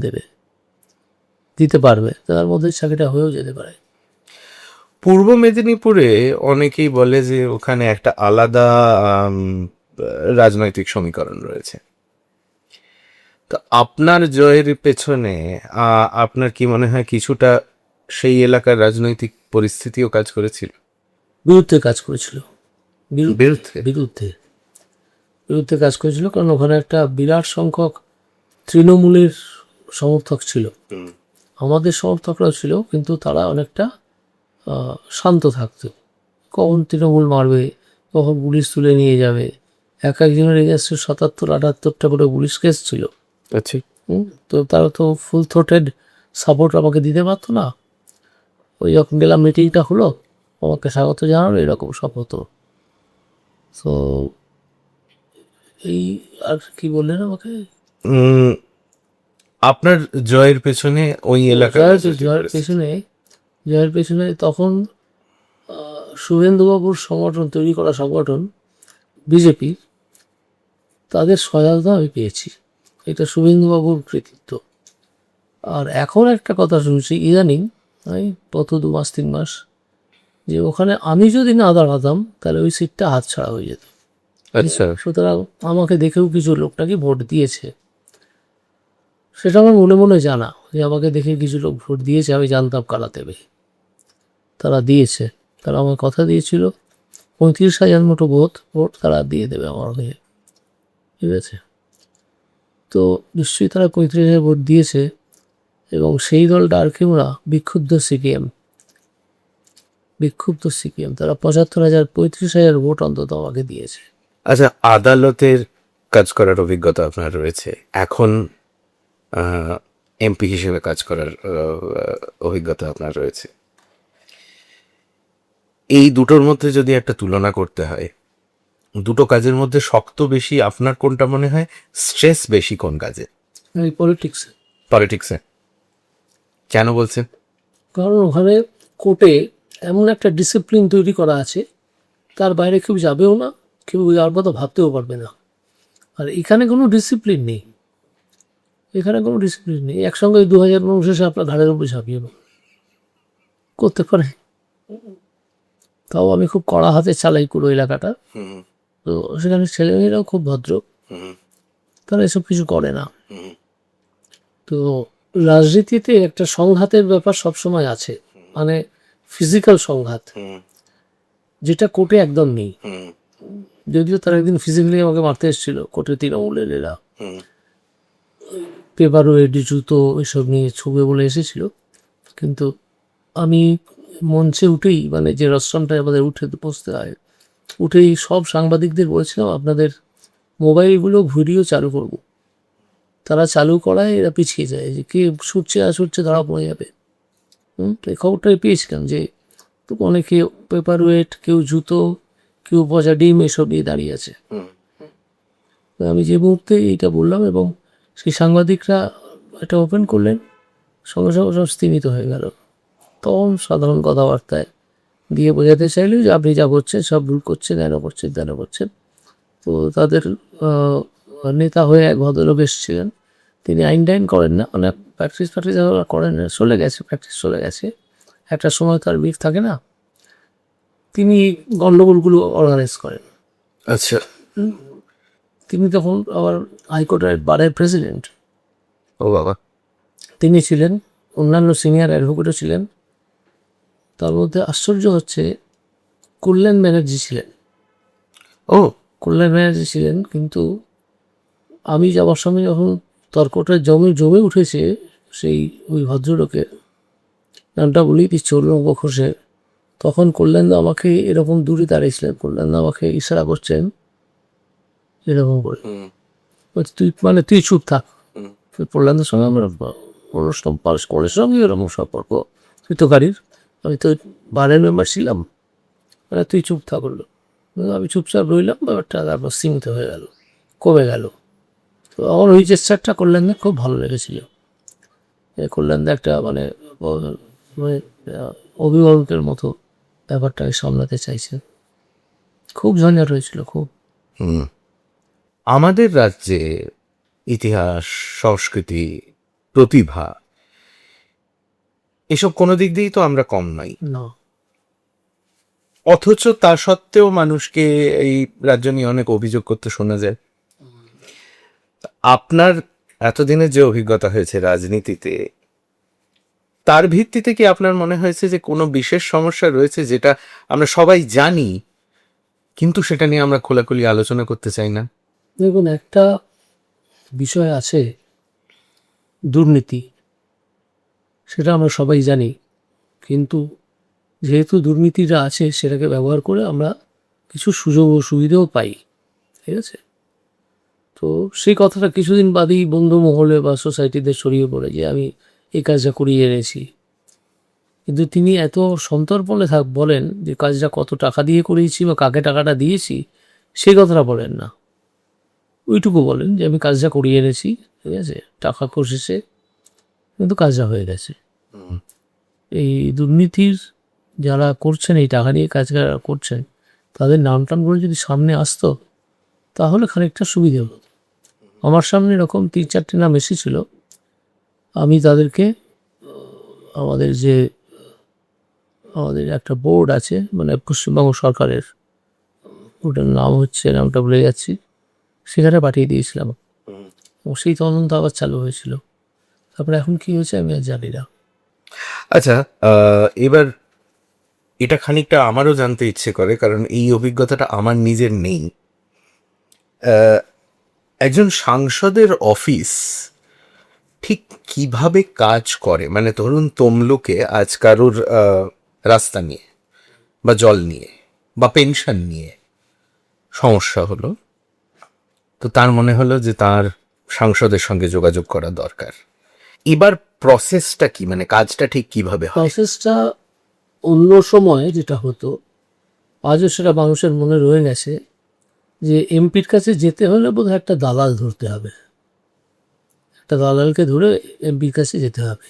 দিতে পারবে, তার মধ্যে চাকরিটা হয়েও যেতে পারে। পূর্ব মেদিনীপুরে অনেকেই বলে যে ওখানে একটা আলাদা রাজনৈতিক সমীকরণ রয়েছে। তো আপনার জয়ের পেছনে আপনার কি মনে হয় কিছুটা সেই এলাকার রাজনৈতিক পরিস্থিতিও কাজ করেছিল? বিরুদ্ধে কাজ করেছিল। বিরুদ্ধে বিরুদ্ধে কাজ করেছিল, কারণ ওখানে একটা বিরাট সংখ্যক তৃণমূলের সমর্থক ছিল। আমাদের সমর্থকরাও ছিল, কিন্তু তারা অনেকটা শান্ত থাকতো। কখন তৃণমূল মারবে, কখন পুলিশ তুলে নিয়ে যাবে। একজনের এগেন্সটে ৭৭-৭৮টা করে পুলিশ কেস ছিল। আচ্ছা, তো তারা তো ফুল থ্রোটেড সাপোর্ট আমাকে দিতে পারতো না। ওই যখন গেলাম মিটিংটা হলো, আমাকে স্বাগত জানালো, এরকম সব হতো। তো এই আর কি বললেন আমাকে? আপনার জয়ের পেছনে ওই এলাকার জয়ের পেছনে তখন শুভেন্দুবাবুর তৈরি করা সংগঠন বিজেপি, তাদের সহায়তা আমি পেয়েছি। এটা শুভেন্দুবাবুর কৃতিত্ব। আর এখন একটা কথা শুনছি ইদানিং, গত ২ মাস ৩ মাস, যে ওখানে আমি যদি না দাঁড়াতাম তাহলে ওই সিটটা হাতছাড়া হয়ে যেত। আচ্ছা। সুতরাং আমাকে দেখেও কিছু লোকটাকে ভোট দিয়েছে, সেটা আমার মনে মনে জানা, যে আমাকে দেখে কিছু লোক ভোট দিয়েছে, আমি জানতাম কারা দেবে, তারা দিয়েছে। তারা আমার কথা দিয়েছিল 35,000 মতো ভোট তারা দিয়ে দেবে আমার হয়ে, ঠিক আছে। তো নিশ্চয়ই তারা 35,000 ভোট দিয়েছে, এবং সেই দলটা আর কেউ না, বিক্ষুব্ধ সিপিএম তারা 35,000 ভোট অন্তত আমাকে দিয়েছে। আচ্ছা, আদালতের কাজ করার অভিজ্ঞতা আপনার রয়েছে, এখন এমপি হিসেবে কাজ করার অভিজ্ঞতা আপনার রয়েছে। এই দুটোর মধ্যে যদি একটা তুলনা করতে হয়, দুটো কাজের মধ্যে শক্ত বেশি আপনার কোনটা মনে হয়, স্ট্রেস বেশি কোন কাজে? এই পলিটিক্সে। কেন বলছেন? কারণ ওখানে কোর্টে এমন একটা ডিসিপ্লিন তৈরি করা আছে, তার বাইরে কেউ যাবেও না, কেউ যাওয়ার কথা ভাবতেও পারবে না। আর এখানে কোনো ডিসিপ্লিন নেই, একসঙ্গে 2,000 মানুষ এসে আপনার ঘাড়ের উপরে ঝাঁপিয়ে করতে পারে। তাও আমি খুব কড়া হাতে চালাই পুরো এলাকাটা। তো সেখানে ছেলেমেয়েরাও খুব ভদ্র, তারা এসব কিছু করে না। তো রাজনীতিতে একটা সংঘাতের ব্যাপার সবসময় আছে, মানে ফিজিক্যাল সংঘাত, যেটা কোর্টে একদম নেই। যদিও তারা একদিন ফিজিক্যালি আমাকে মারতে এসেছিল কোর্টে, তৃণমূলের এরা পেপার ওয়েট, জুতো এসব নিয়ে ছুবে বলে এসেছিল। কিন্তু আমি মঞ্চে উঠেই, মানে যে রস্ট্রামটায় আমাদের উঠে বসতে হয়, উঠেই সব সাংবাদিকদের বলেছিলাম আপনাদের মোবাইলগুলো ভিডিও চালু করব। তারা চালু করায় এরা পিছিয়ে যায়, যে কে ছুটছে ধরা পড়ে যাবে। তো এই খবরটাই পেয়েছিলাম যে তো অনেকে পেপার ওয়েট, কেউ জুতো, কেউ পচা ডিম এসব নিয়ে দাঁড়িয়ে আছে। তো আমি যে মুহূর্তে এইটা বললাম এবং সেই সাংবাদিকরা এটা ওপেন করলেন, সঙ্গে সঙ্গে সব স্থিমিত হয়ে গেল। তখন সাধারণ কথাবার্তায় দিয়ে বোঝাতে চাইল যে আপনি যা করছেন সব ভুল করছেন, কেন করছেন। তো তাদের নেতা হয়ে এক ভদ্রলোক এসেছিলেন, তিনি আইন করেন না, মানে প্র্যাকটিস করেন না, প্র্যাকটিস চলে গেছে। একটা সময় তার বিফ থাকে না, তিনি গণ্ডগোলগুলো অর্গানাইজ করেন। আচ্ছা। তিনি তখন আবার হাইকোর্টের বারের প্রেসিডেন্ট। ও বাবা। তিনি ছিলেন, অন্যান্য সিনিয়র অ্যাডভোকেটও ছিলেন। তার মধ্যে আশ্চর্য হচ্ছে কল্যাণ ব্যানার্জি ছিলেন। কিন্তু আমি যাওয়ার সময় যখন তর্কটা জমে উঠেছে, ওই ভদ্রলোকের নামটা বলেই দিচ্ছে, অরুণব ঘোষে, তখন কল্যাণদা আমাকে এরকম দূরে দাঁড়িয়েছিলেন, কল্যাণদা আমাকে ইশারা করছেন এরকম করে, তুই চুপ থাক। কল্যাণদার সঙ্গে আমরা কলের সঙ্গে এরকম সম্পর্ক, তুই তো গাড়ির, আমি তো বারের মেম্বার ছিলাম, মানে তুই চুপ থাক বললো। আমি চুপচাপ রইলাম, ব্যাপারটা তারপর সীমিত হয়ে গেল, কমে গেল। তো আমার ওই চেষ্টাটা কল্যাণদা খুব ভালো লেগেছিল। কল্যাণদা একটা মানে অভিভাবকের মতো ব্যাপারটাকে সামলাতে চাইছে। খুব ঝঞ্ঝাট হয়েছিল, খুব। আমাদের রাজ্যে ইতিহাস, সংস্কৃতি, প্রতিভা, এসব কোনো দিক দিয়েই তো আমরা কম নই। না, অথচ তা সত্ত্বেও মানুষকে এই রাজ্য নিয়ে অনেক অভিযোগ করতে শোনা যায়। আপনার এতদিনের যে অভিজ্ঞতা হয়েছে রাজনীতিতে, তার ভিত্তিতে কি আপনার মনে হয়েছে যে কোনো বিশেষ সমস্যা রয়েছে যেটা আমরা সবাই জানি, কিন্তু সেটা নিয়ে আমরা খোলাখুলি আলোচনা করতে চাই না? দেখুন, একটা বিষয় আছে, দুর্নীতি, সেটা আমরা সবাই জানি। কিন্তু যেহেতু দুর্নীতিটা আছে, সেটাকে ব্যবহার করে আমরা কিছু সুযোগ ও সুবিধাও পাই, ঠিক আছে। তো সেই কথাটা কিছুদিন বাদেই বন্ধু মহলে বা সোসাইটিতে ছড়িয়ে পড়ে যে আমি এই কাজটা করিয়ে এনেছি। কিন্তু তিনি এত সন্তর্পণে বলেন যে কাজটা কত টাকা দিয়ে করিয়েছি বা কাকে টাকাটা দিয়েছি, সেই কথাটা বলেন না। ওইটুকু বলেন যে আমি কাজটা করিয়ে এনেছি, ঠিক আছে, টাকা খসেছে, কিন্তু কাজটা হয়ে গেছে। এই দুর্নীতির যারা করছেন, এই টাকা নিয়ে কাজ করছেন, তাদের নাম টামগুলো যদি সামনে আসতো তাহলে খানিকটা সুবিধে হতো। আমার সামনে এরকম 3-4টে নাম এসেছিল, আমি তাদেরকে আমাদের যে আমাদের একটা বোর্ড আছে, মানে পশ্চিমবঙ্গ সরকারের, ওটার নাম হচ্ছে, নামটা ভুলে যাচ্ছি, সেখানে পাঠিয়ে দিয়েছিলাম। ও সেই তদন্ত আবার চালু হয়েছিল। তারপরে এখন কি হয়েছে আমি আর জানি না। আচ্ছা, এবার এটা খানিকটা আমারও জানতে ইচ্ছে করে, কারণ এই অভিজ্ঞতাটা আমার নিজের নেই। একজন সাংসদের অফিস ঠিক কিভাবে কাজ করে? মানে ধরুন তমলুকে আজ কারোর রাস্তা নিয়ে বা জল নিয়ে বা পেনশন নিয়ে সমস্যা হলো, তো তার মনে হলো যে তার সাংসদের সঙ্গে যোগাযোগ করা দরকার। এবার প্রসেসটা কি, মানে কাজটা ঠিক কিভাবে হয়? প্রসেসটা অন্য সময় যেটা হতো, আজও সেটা মানুষের মনে রয়ে গেছে, যে এমপির কাছে যেতে হলে বোধহয় একটা দালাল ধরতে হবে, একটা দালালকে ধরে এমপির কাছে যেতে হবে।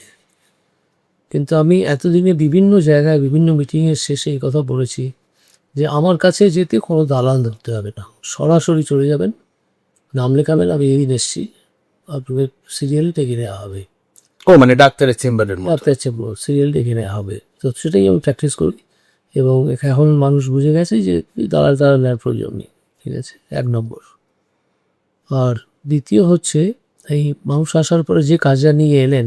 কিন্তু আমি এতদিনে বিভিন্ন জায়গায় বিভিন্ন মিটিংয়ের শেষে এই কথা বলেছি যে আমার কাছে যেতে কোনো দালাল ধরতে হবে না, সরাসরি চলে যাবেন, নাম লেখাবেন, আমি এদিন এসেছি, আপনাকে সিরিয়াল ডেকে নেওয়া হবে, ও মানে ডাক্তারের চেম্বারের মতো। আপনার সিরিয়াল ডেকে নেওয়া হবে। তো সেটাই আমি প্র্যাকটিস করি, এবং এখন মানুষ বুঝে গেছে যে দালাল নেওয়ার প্রয়োজন নেই। ঠিক আছে, 1 নম্বর। আর দ্বিতীয় হচ্ছে, এই মানুষ আসার পরে যে কাজটা নিয়ে এলেন,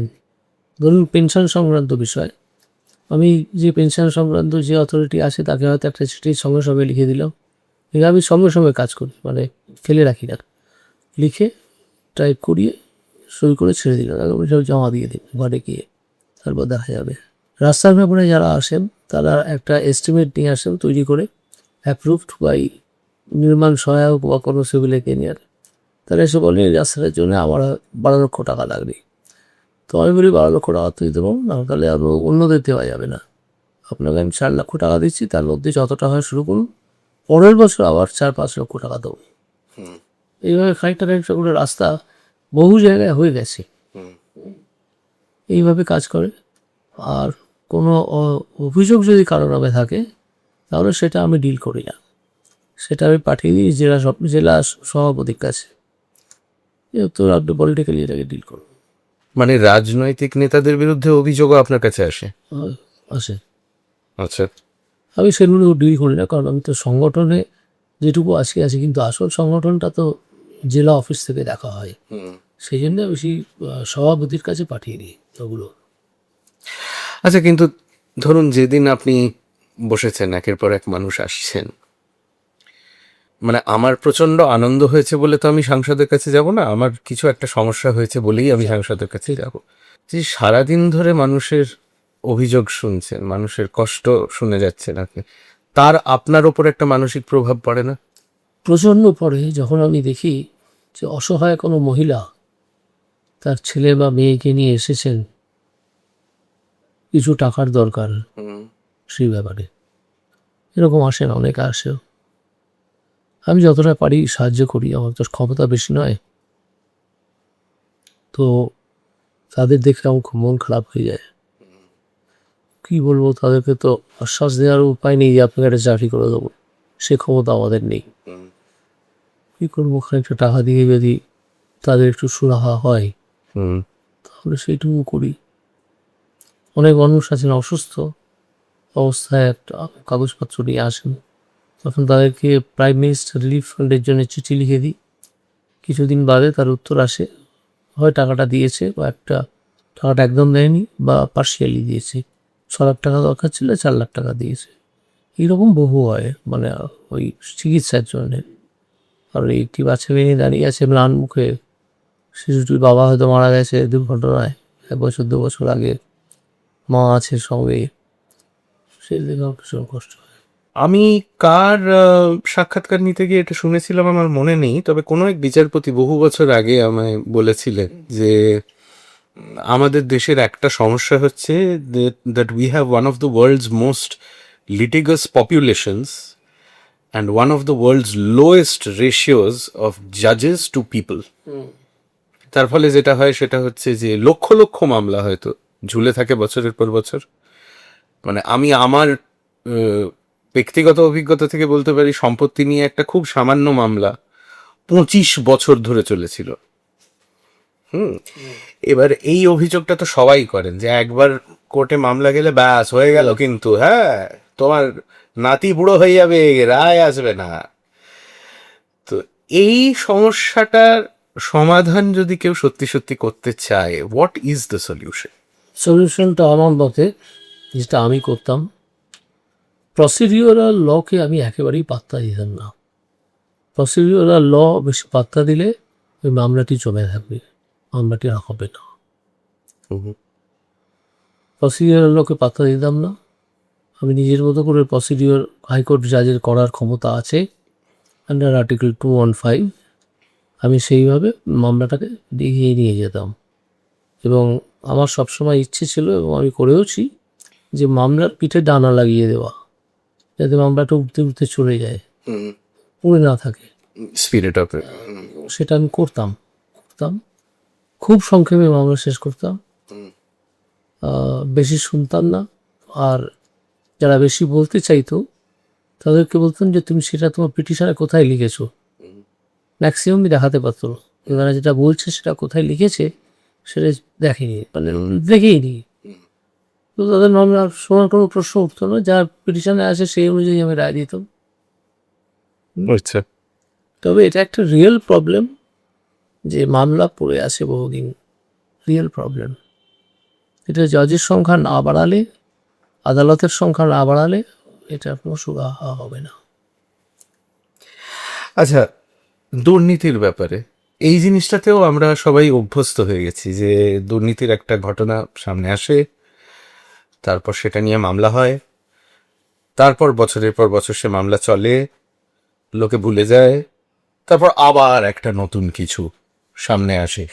ধরুন পেনশন সংক্রান্ত বিষয়, আমি যে পেনশন সংক্রান্ত যে অথরিটি আছে তাকে হয়তো একটা চিঠি সঙ্গে সঙ্গে লিখে দিলাম, কিন্তু আমি সঙ্গে সঙ্গে কাজ করি, মানে ফেলে রাখি না, লিখে টাইপ করিয়ে সই করে ছেড়ে দিলাম, আমি সব জমা দিয়ে দিই ঘরে গিয়ে, তারপর দেখা যাবে। রাস্তার ব্যাপারে যারা আসেন তারা একটা এস্টিমেট নিয়ে আসেন তৈরি করে, অ্যাপ্রুভড বাই নির্মাণ সহায়ক বা কোনো সিভিল ইঞ্জিনিয়ার। তারা এসে বলে এই রাস্তাটার জন্য আমার 12 লক্ষ টাকা লাগবে। তো আমি বলি 12 লক্ষ টাকা তো দিতে পারবো না, তাহলে আরও অন্যদের দেওয়া যাবে না, আপনাকে আমি 4 লক্ষ টাকা দিচ্ছি, তার মধ্যে যতটা হয় শুরু করুন, পরের বছর আবার 4-5 লক্ষ টাকা দেবো। এইভাবে খানিকটা খানিকটা করে রাস্তা বহু জায়গায় হয়ে গেছে। এইভাবে কাজ করে। আর কোনো অভিযোগ যদি কারোর নামে থাকে তাহলে সেটা আমি ডিল করি না, সেটা আমি পাঠিয়ে দিই জেলা সভাপতির কাছে, তো আপনি পলিটিক্যালি এটাকে ডিল করুন। মানে রাজনৈতিক নেতাদের বিরুদ্ধে অভিযোগও আপনার কাছে আসে? আসে, আচ্ছা। আমি সেগুলো ডিল করি না, কারণ আমি তো সংগঠনে যেটুকু আছি, কিন্তু আসল সংগঠনটা তো জেলা অফিস থেকে দেখা হয়, সেই জন্য বেশি সভাপতির কাছে পাঠিয়ে দিই ওগুলো। আচ্ছা, কিন্তু ধরুন যেদিন আপনি বসেছেন, একের পর এক মানুষ আসছেন, মানে আমার প্রচন্ড আনন্দ হয়েছে বলে তো আমি সাংসদের কাছে যাব না, আমার কিছু একটা সমস্যা হয়েছে বলেই আমি সাংসদের কাছে যাব। যে সারাদিন ধরে মানুষের অভিযোগ শুনছেন, মানুষের কষ্ট শুনে যাচ্ছেন আপনি, তার আপনার ওপর একটা মানসিক প্রভাব পড়ে না? প্রচণ্ড পরে যখন আমি দেখি যে অসহায় কোনো মহিলা তার ছেলে বা মেয়েকে নিয়ে এসেছেন, কিছু টাকার দরকার সেই ব্যাপারে, এরকম আসে না, অনেকে আসেও, আমি যতটা পারি সাহায্য করি, আমার তো ক্ষমতা বেশি নয়, তো তাদের দেখে আমার খুব মন খারাপ হয়ে যায়। কী বলবো, তাদেরকে তো আশ্বাস দেওয়ার উপায় নেই যে আপনাকে একটা চাকরি করে দেবো, সে ক্ষমতা আমাদের নেই। কী করবো, খানিকটা টাকা দিয়ে যদি তাদের একটু সুরাহা হয় তাহলে সেইটুকু করি। অনেক মানুষ আছেন অসুস্থ অবস্থায়, একটা কাগজপত্র নিয়ে আসেন, তখন তাদেরকে প্রাইম মিনিস্টার রিলিফ ফান্ডের জন্য চিঠি লিখে দিই, কিছুদিন বাদে তার উত্তর আসে, হয় টাকাটা দিয়েছে বা টাকাটা একদম দেয়নি বা পার্শিয়ালি দিয়েছে, 6 লাখ টাকা দরকার ছিল, 4 লাখ টাকা দিয়েছে। এইরকম বহু হয়, মানে ওই চিকিৎসার জন্যে। আর এই একটি বাচ্চা মেয়ে দাঁড়িয়ে আছে ম্লান মুখে, শিশুটির বাবা হয়তো মারা গেছে দুর্ঘটনায় 1 বছর 2 বছর আগে, মা আছে সঙ্গে, সে দেখে আমার ভীষণ কষ্ট হয়। আমি কার সাক্ষাৎকার নিতে গিয়ে এটা শুনেছিলাম আমার মনে নেই, তবে কোনো এক বিচারপতি বহু বছর আগে আমায় বলেছিলেন যে আমাদের দেশের একটা সমস্যা হচ্ছে that we have one of the world's most litigious populations and one of the world's lowest ratios of জাজেস টু পিপল। তার ফলে যেটা হয় সেটা হচ্ছে যে লক্ষ লক্ষ মামলা হয়তো ঝুলে থাকে বছরের পর বছর। মানে আমি আমার ব্যক্তিগত অভিজ্ঞতা থেকে বলতে পারি, সম্পত্তি নিয়ে একটা খুব সামান্য মামলা 25 বছর ধরে চলেছিল, এবার এই অভিযোগটা তো সবাই করেন যে একবার কোর্টে মামলা গেলে ব্যাস হয়ে গেল, কিন্তু হ্যাঁ তোমার নাতি বুড়ো হয়ে যাবে, রায় আসবে না। তো এই সমস্যাটার সমাধান যদি কেউ সত্যি সত্যি করতে চায়, হোয়াট ইজ দ্য সলিউশন? সলিউশনটা আমার মতে যেটা আমি করতাম, প্রসিডিওরাল লকে আমি একেবারেই পাত্তা দিতাম না। প্রসিডিওরাল ল বেশি পাত্তা দিলে ওই মামলাটি জমে থাকবে, মামলাটি আর হবে না। প্রসিডিওরাল লকে পাত্তা দিতাম না। আমি নিজের মতো করে প্রসিডিওর হাইকোর্ট জাজের করার ক্ষমতা আছে আন্ডার আর্টিকেল 215, আমি সেইভাবে মামলাটাকে এগিয়ে নিয়ে যেতাম। এবং আমার সবসময় ইচ্ছে ছিল, এবং আমি করেওছি, যে মামলার পিঠে ডানা লাগিয়ে দেওয়া, যাতে মামলাটা উঠতে উঠতে চলে যায়, পড়ে না থাকে। স্পিরিট অফ সেটা আমি করতাম খুব সংক্ষেপে মামলা শেষ করতাম, বেশি শুনতাম না। আর যারা বেশি বলতে চাইতো তাদেরকে বলতাম যে তুমি সেটা তোমার পিটিশনে কোথায় লিখেছো, ম্যাক্সিমামই দেখাতে পারতো না। এবারে যেটা বলছে সেটা কোথায় লিখেছে সেটা দেখেনি, মানে দেখেই নি। তো তাদের মামলা শোনার কোনো প্রশ্ন উঠতো না, যা পিটিশনে আসে সেই অনুযায়ী আমি রায় দিতাম। আচ্ছা, তবে এটা একটা রিয়েল প্রবলেম যে মামলা পড়ে আছে বহুদিন, রিয়েল প্রবলেম। এটা জজের সংখ্যা না বাড়ালে, আদালতের সংখ্যা না বাড়ালে এটা কোনো সুরাহা হবে না। আচ্ছা, দুর্নীতির ব্যাপারে এই জিনিসটাতেও আমরা সবাই অভ্যস্ত হয়ে গেছি যে দুর্নীতির একটা ঘটনা সামনে আসে, তারপর সেটা নিয়ে মামলা হয়, তারপর বছরের পর বছর সে মামলা চলে, লোকে ভুলে যায়, তারপর আবার একটা নতুন কিছু সামনে আসে।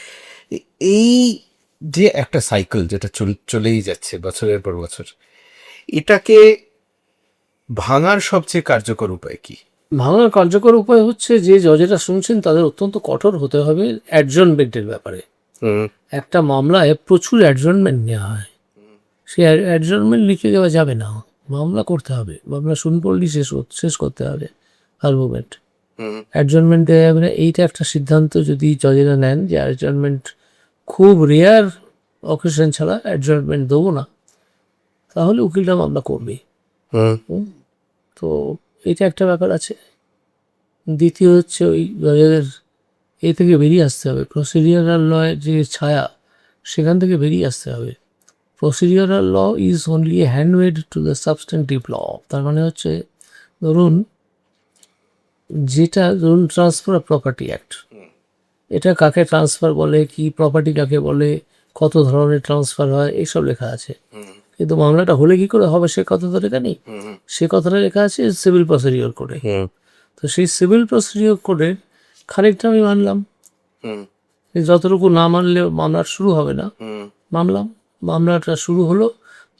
এই যে একটা সাইকেল যেটা চলেই যাচ্ছে বছরের পর বছর, এটাকে ভাঙার সবচেয়ে কার্যকর উপায় কি? ভাঙার কার্যকর উপায় হচ্ছে যে জজেরা শুনছেন তাদের অত্যন্ত কঠোর হতে হবে অ্যাডজর্নমেন্টের ব্যাপারে। একটা মামলায় প্রচুর অ্যাডজর্নমেন্ট নেওয়া হয়, সেই অ্যাডজর্নমেন্ট লিখে দেওয়া যাবে না, মামলা করতে হবে, মামলা শুন পড়লেই শেষ করতে হবে আর্গুমেন্ট। অ্যাডজর্নমেন্ট দেওয়া যাবে না, এইটা একটা সিদ্ধান্ত যদি জজেরা নেন যে অ্যাডজর্নমেন্ট খুব রেয়ার অকেশন ছাড়া অ্যাডজর্নমেন্ট দেবো না, তাহলে উকিলরা মামলা করবে। তো এটা একটা ব্যাপার আছে। দ্বিতীয় হচ্ছে ওই জজেদের এ থেকে বেরিয়ে আসতে হবে, প্রসিডিওরাল লয়ের যে ছায়া সেখান থেকে বেরিয়ে আসতে হবে। Procedural law is only a handmaid to the substantive law. তার মানে হচ্ছে ধরুন ট্রান্সফার অফ প্রপার্টি অ্যাক্ট, এটা কাকে ট্রান্সফার বলে, কি প্রপার্টি কাকে বলে, কত ধরনের ট্রান্সফার হয়, এইসব লেখা আছে। কিন্তু মামলাটা হলে কি করে হবে সে কথা তো লেখা নেই। সে কথাটা লেখা আছে সিভিল প্রসিডিওর কোডে। তো সেই সিভিল প্রসিডিওর কোডের খানিকটা আমি মানলাম, যতটুকু না মানলে মামলা শুরু হবে না। মামলাটা শুরু হলো,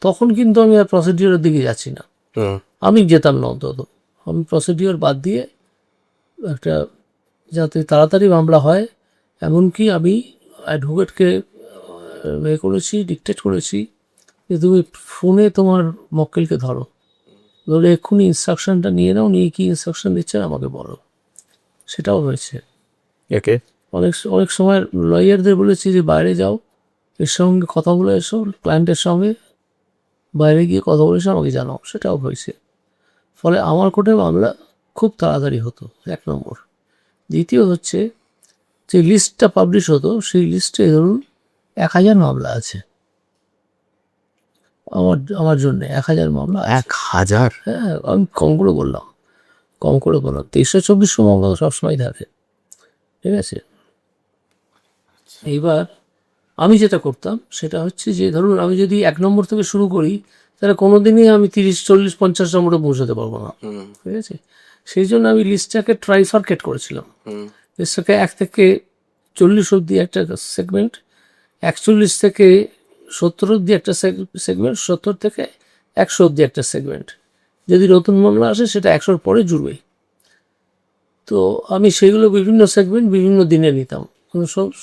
তখন কিন্তু আমি আর প্রসিডিওরের দিকে যাচ্ছি না, আমি যেতাম না, অন্তত আমি প্রসিডিওর বাদ দিয়ে একটা যাতে তাড়াতাড়ি মামলা হয়, এমনকি আমি অ্যাডভোকেটকে ডিকটেট করেছি যে তুমি ফোনে তোমার মক্কেলকে ধরো, ধরে এক্ষুনি ইনস্ট্রাকশনটা নিয়ে নাও, নিয়ে কি ইনস্ট্রাকশন দিচ্ছেন আমাকে বলো। সেটাও হয়েছে। অনেক সময় লয়ারদের বলেছি যে বাইরে যাও, এর সঙ্গে কথা বলে এসো, ক্লায়েন্টের সঙ্গে বাইরে গিয়ে কথা বলে এসো, আমাকে জানাও, সেটাও হয়েছে। ফলে আমার কোর্টে মামলা খুব তাড়াতাড়ি হতো, এক নম্বর। দ্বিতীয় হচ্ছে যে লিস্টটা পাবলিশ হতো, সেই লিস্টে ধরুন 1000 মামলা আছে, আমার জন্য 1000 মামলা। 1000? হ্যাঁ, আমি কম করে বললাম 2300-2400 মামলা সবসময় থাকে, ঠিক আছে। এইবার আমি যেটা করতাম সেটা হচ্ছে যে ধরুন আমি যদি 1 নম্বর থেকে শুরু করি, তাহলে কোনো দিনই আমি 30, 40, 50 নম্বরে পৌঁছাতে পারবো না, ঠিক আছে। সেই জন্য আমি লিস্টটাকে ট্রাইফার্কেট করেছিলাম। লিস্টটাকে 1 থেকে 40 অবধি একটা সেগমেন্ট, 41 থেকে 70 অবধি একটা সেগমেন্ট, 70 থেকে 100 অবধি একটা সেগমেন্ট। যদি নতুন মামলা আসে সেটা 100-র পরে জুড়বে। তো আমি সেগুলো বিভিন্ন সেগমেন্ট বিভিন্ন দিনে নিতাম।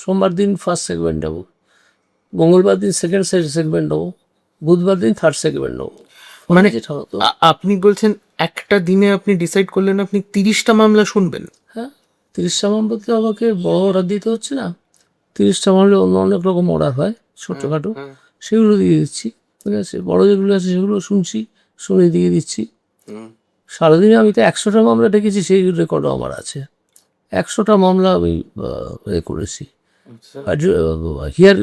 সোমবার দিন ফার্স্ট সেগমেন্ট নেবো, মঙ্গলবার দিন সেকেন্ড সেগমেন্ট নেবো, বুধবার দিন থার্ড সেগমেন্ট নেবো। মানে যেটা হতো, আপনি বলছেন একটা দিনে আপনি ডিসাইড করলেন আপনি 30টা মামলা শুনবেন? হ্যাঁ, 30টা মামলাতে আমাকে বড় অর্ডার দিতে হচ্ছে না, 30টা মামলে অন্য অনেক রকম অর্ডার হয় ছোটোখাটো, সেগুলো দিয়ে দিচ্ছি। ঠিক আছে, বড় যেগুলো আছে সেগুলো শুনছি, শুনে দিয়ে দিচ্ছি। সারাদিনে আমি তো 100টা মামলা ডেকেছি, সেই রেকর্ডও আমার আছে। 100টা মামলা আমি করেছি,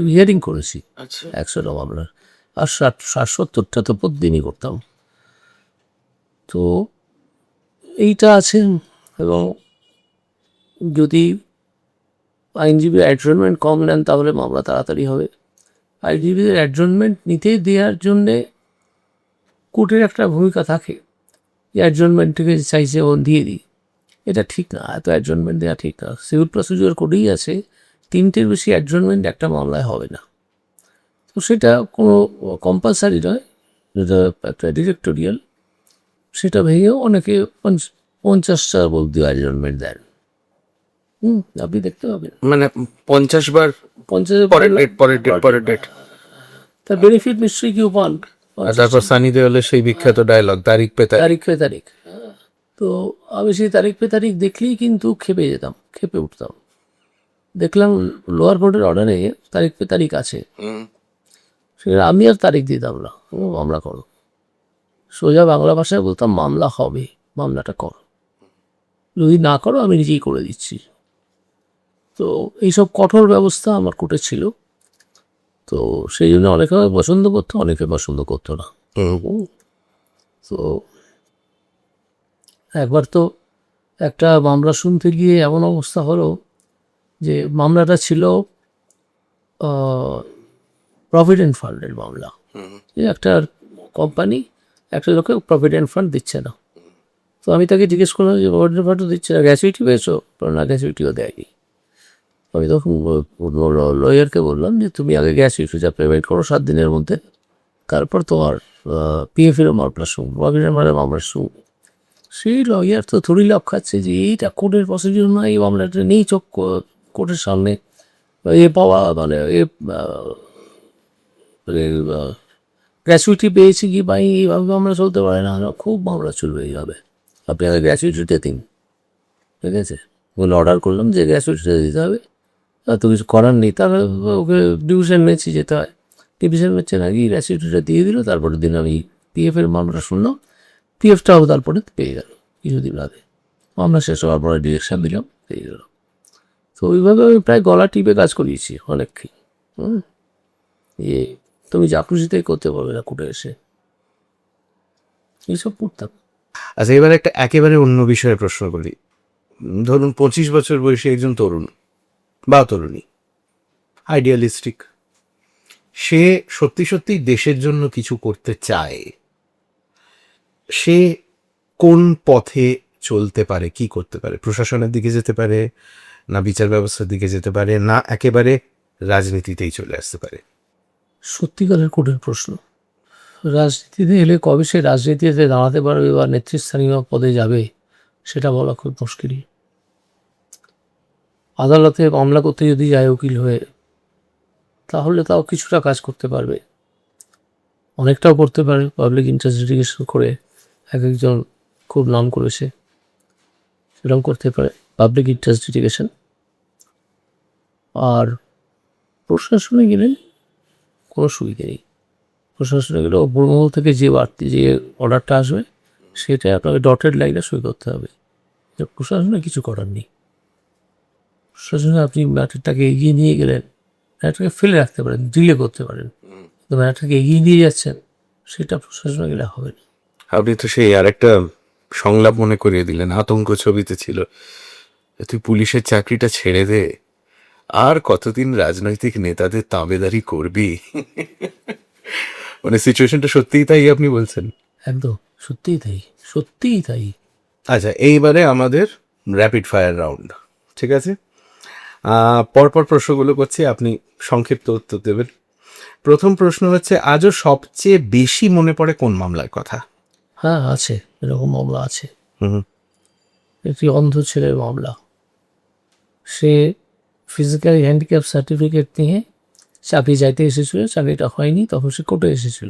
হিয়ারিং করেছি 100টা মামলার, আর 60-70টা তো প্রতিদিনই করতাম। তো এইটা আছে। এবং যদি আইনজীবীর অ্যাডজমেন্ট কম নেন তাহলে মামলা তাড়াতাড়ি হবে। আইনজীবীদের অ্যাডজমেন্ট নিতে দেওয়ার জন্যে কোর্টের একটা ভূমিকা থাকে, অ্যাডজমেন্ট থেকে চাইছে ও দিয়ে দিই, এটা ঠিক না, এত অ্যাডজমেন্ট দেওয়া ঠিক না। সিভিল প্রসিডিওর কোডেই আছে 3টের বেশি অ্যাডজমেন্ট একটা মামলায় হবে না। তো সেটা কোনো কম্পালসারি নয়, যেটা একটা ডিরেক্টোরিয়াল, সেটা ভেঙেও অনেকে 50টা বলতে অ্যাডজমেন্ট দেন। আপনি দেখতে পাবেন মানে 50 বার 50 পরের ডেট। তার বেনিফিট নিশ্চয়ই কেউ পান। আর তারপর সানি দেওয়ালের সেই বিখ্যাত ডায়লগ, তারিখ পে তারিখ পে তারিখ। তো আমি সেই তারিখ পে তারিখ দেখলেই কিন্তু খেপে উঠতাম। দেখলাম লোয়ার কোর্টের অর্ডারে তারিখ পে তারিখ আছে, সেটা আমি আর তারিখ দিতাম না, মামলা করো। সোজা বাংলা ভাষায় বলতাম মামলা হবে, মামলাটা করো, যদি না করো আমি নিজেই করে দিচ্ছি। তো এইসব কঠোর ব্যবস্থা আমার কোর্টে ছিল। তো সেই জন্য অনেকে পছন্দ করতো, অনেকে পছন্দ করতো না। তো একবার তো একটা মামলা শুনতে গিয়ে এমন অবস্থা হলো যে মামলাটা ছিল প্রভিডেন্ট ফান্ডের মামলা। একটা কোম্পানি একটা লোকে প্রভিডেন্ট ফান্ড দিচ্ছে না। তো আমি তাকে জিজ্ঞেস করলাম যে প্রভিডেন্ট ফান্ডও দিচ্ছে না, গ্র্যাচুইটি পেয়েছো? না, গ্র্যাচুইটিও দেয়নি। আমি তখন লয়ারকে বললাম যে তুমি আগে গ্র্যাচুইটিটা পেমেন্ট করো 7 দিনের মধ্যে, তারপর তোমার পিএফেরও মামলা শুন, প্রভিডেন্ট ফান্ডের মামলা শুন। সেই লয়ার তো থোড়ি লাভ খাচ্ছে যে এইটা কোর্টের প্রসিডিউর না, এই মামলাটা নেই চোখ কোর্টের সামনে, পাওয়া মানে গ্র্যাচুইটি পেয়েছি কি ভাই, এইভাবে মামলা চলতে পারে না, খুব মামলা চলবে এইভাবে, আপনি আগে গ্র্যাচুইটিটা দিন। ঠিক আছে, বলে অর্ডার করলাম যে গ্র্যাচুইটিটা দিতে হবে, তো কিছু করার নেই। তাহলে ওকে ডিভিশন বেঞ্চে যেতে হয়, ডিভিশন বেঞ্চে না গিয়ে গ্র্যাচুইটিটা দিয়ে দিল। তারপরের দিন আমি পিএফের মামলাটা শুনলাম, পিএফটাও তারপরে পেয়ে গেল কিছুদিন আগে। মামলা শেষ হওয়ার পরে ডিরেকশন দিলাম, পেয়ে গেল। তো ওইভাবে আমি প্রায় গলা টিপে কাজ করিয়েছি অনেককেই। তুমি যা খুশিতেই করতে পারবে না কোর্টে এসে, এইসব পড়তাম। আচ্ছা, এবার একটা একেবারে অন্য বিষয়ে প্রশ্ন করি। ধরুন 25 বছর বয়সী একজন তরুণ বা তরুণী, আইডিয়ালিস্টিক, সে সত্যি সত্যি দেশের জন্য কিছু করতে চায়, সে কোন পথে চলতে পারে, কি করতে পারে? প্রশাসনের দিকে যেতে পারে, না বিচার ব্যবস্থার দিকে যেতে পারে, না একেবারে রাজনীতিতেই চলে আসতে পারে? সত্যিকারের কঠিন প্রশ্ন। রাজনীতিতে এলে কবে সে রাজনীতিতে দাঁড়াতে পারবে বা নেতৃস্থানীয় পদে যাবে সেটা বলা খুব মুশকিল। আদালতে মামলা করতে যদি যায় উকিল হয়ে, তাহলে তাও কিছুটা কাজ করতে পারবে, অনেকটাও করতে পারে। পাবলিক ইন্টারেস্ট লিটিগেশন করে একজন খুব নাম করেছে, সেরকম করতে পারে পাবলিক ইন্টারেস্ট লিটিগেশন। আর প্রশাসনে গেলে কোনো সুবিধে নেই। প্রশাসনে গেলে উপরমহল থেকে যে বাড়তি যে অর্ডারটা আসবে সেটা আপনাকে ডটেড লাইনে সই করতে হবে। প্রশাসনে কিছু করার নেই। প্রশাসনে আপনি ম্যাটারটাকে এগিয়ে নিয়ে গেলেন, ম্যাটারটাকে ফেলে রাখতে পারেন, ডিলে করতে পারেন, তো ম্যাটারটাকে এগিয়ে নিয়ে যাচ্ছেন, সেটা প্রশাসনে গেলে হবে না। আপনি তো সেই আরেকটা সংলাপ মনে করিয়ে দিলেন, আতঙ্ক ছবিতে ছিল, তুই পুলিশের চাকরিটা ছেড়ে দে, আর কতদিন রাজনৈতিক নেতাদের তাবেদারি করবি। মানে সিচুয়েশনটা সত্যিই তাই আপনি বলছেন? একদম সত্যিই তাই, সত্যিই তাই। আচ্ছা, এইবারে আমাদের র্যাপিড ফায়ার রাউন্ড, ঠিক আছে? পরপর প্রশ্নগুলো করছি, আপনি সংক্ষিপ্ত উত্তর দেবেন। প্রথম প্রশ্ন হচ্ছে, আজও সবচেয়ে বেশি মনে পড়ে কোন মামলার কথা? হ্যাঁ আছে, এরকম মামলা আছে। একটি অন্ধ ছেলের মামলা। সে ফিজিক্যালি হ্যান্ডিক্যাপ সার্টিফিকেট নিয়ে চাকরি যাইতে এসেছিল, চাকরিটা হয়নি, তখন সে কোর্টে এসেছিল।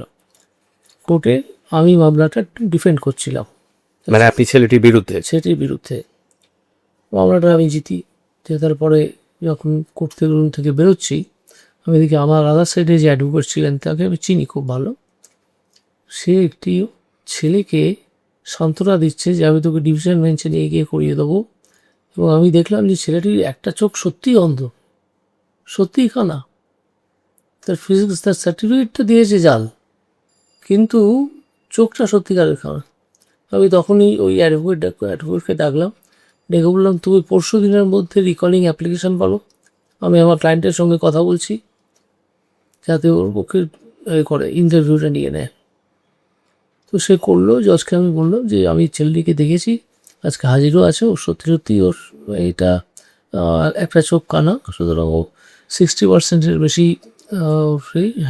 কোর্টে আমি মামলাটা ডিফেন্ড করছিলাম, মানে আপনি ছেলেটির বিরুদ্ধে? সেটির বিরুদ্ধে। মামলাটা আমি জিতি, জেতার পরে যখন কোর্ট থেকে রুম থেকে বেরোচ্ছি, আমি দেখি আমার আদার সাইডে যে অ্যাডভোকেট ছিলেন তাকে আমি চিনি খুব ভালো। সে একটি ছেলেকে সান্ত্বনা দিচ্ছে যে আমি তোকে ডিভিশন বেঞ্চে নিয়ে গিয়ে করিয়ে দেবো। এবং আমি দেখলাম যে ছেলেটির একটা চোখ সত্যিই অন্ধ, সত্যিই কানা। তার ফিজিক্স, তার সার্টিফিকেটটা দিয়েছে জাল, কিন্তু চোখটা সত্যিকারের কানা। আমি তখনই ওই অ্যাডভোকেটকে ডাকলাম, ডেকে বললাম তুমি 25 দিনের মধ্যে রিকলিং অ্যাপ্লিকেশন পাবো, আমি আমার ক্লায়েন্টের সঙ্গে কথা বলছি যাতে ওর পক্ষে করে ইন্টারভিউটা নিয়ে নেয়। তো সে করলো। জজকে আমি বললাম যে আমি ছেলেটিকে দেখেছি, আজকে হাজিরও আছে, ও সত্যি সত্যি ওর এইটা একটা চোখ কানা, সুতরাং ও 60%-এর বেশি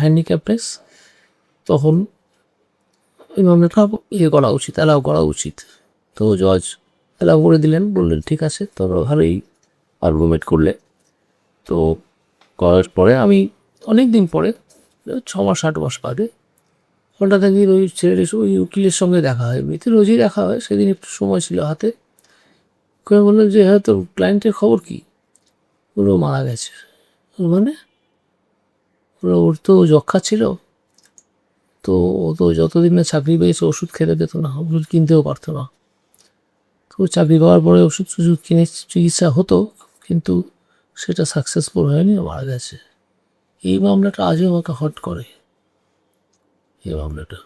হ্যান্ডিক্যাপনেস। তখন এই মামলাটা করা উচিত, অ্যালাউ করা উচিত। তো জজ অ্যালাউ করে দিলেন, বললেন ঠিক আছে, তোমরা ভালোই আর্গুমেন্ট করলে। তো করার পরে আমি অনেক দিন পরে, 6 মাস 8 মাস বাদে, হঠাৎ একদিন ওই ছেলেটির ওই উকিলের সঙ্গে দেখা হয়। এমনিতে রোজই দেখা হয়, সেদিন একটু সময় ছিল হাতে। করে বললেন যে হ্যাঁ, তোর ক্লায়েন্টের খবর কী? বললো মারা গেছে। মানে ওর তো যক্ষা ছিল, তো ও তো যতদিন না চাকরি পেয়েছে ওষুধ খেতে পেত না, ওষুধ কিনতেও পারতো না। তো চাকরি পাওয়ার পরে ওষুধ টষুধ কিনে চিকিৎসা হতো, কিন্তু সেটা সাকসেসফুল হয়নি, মারা গেছে। এই মামলাটা আজও আমাকে হট করে, এই মামলাটা।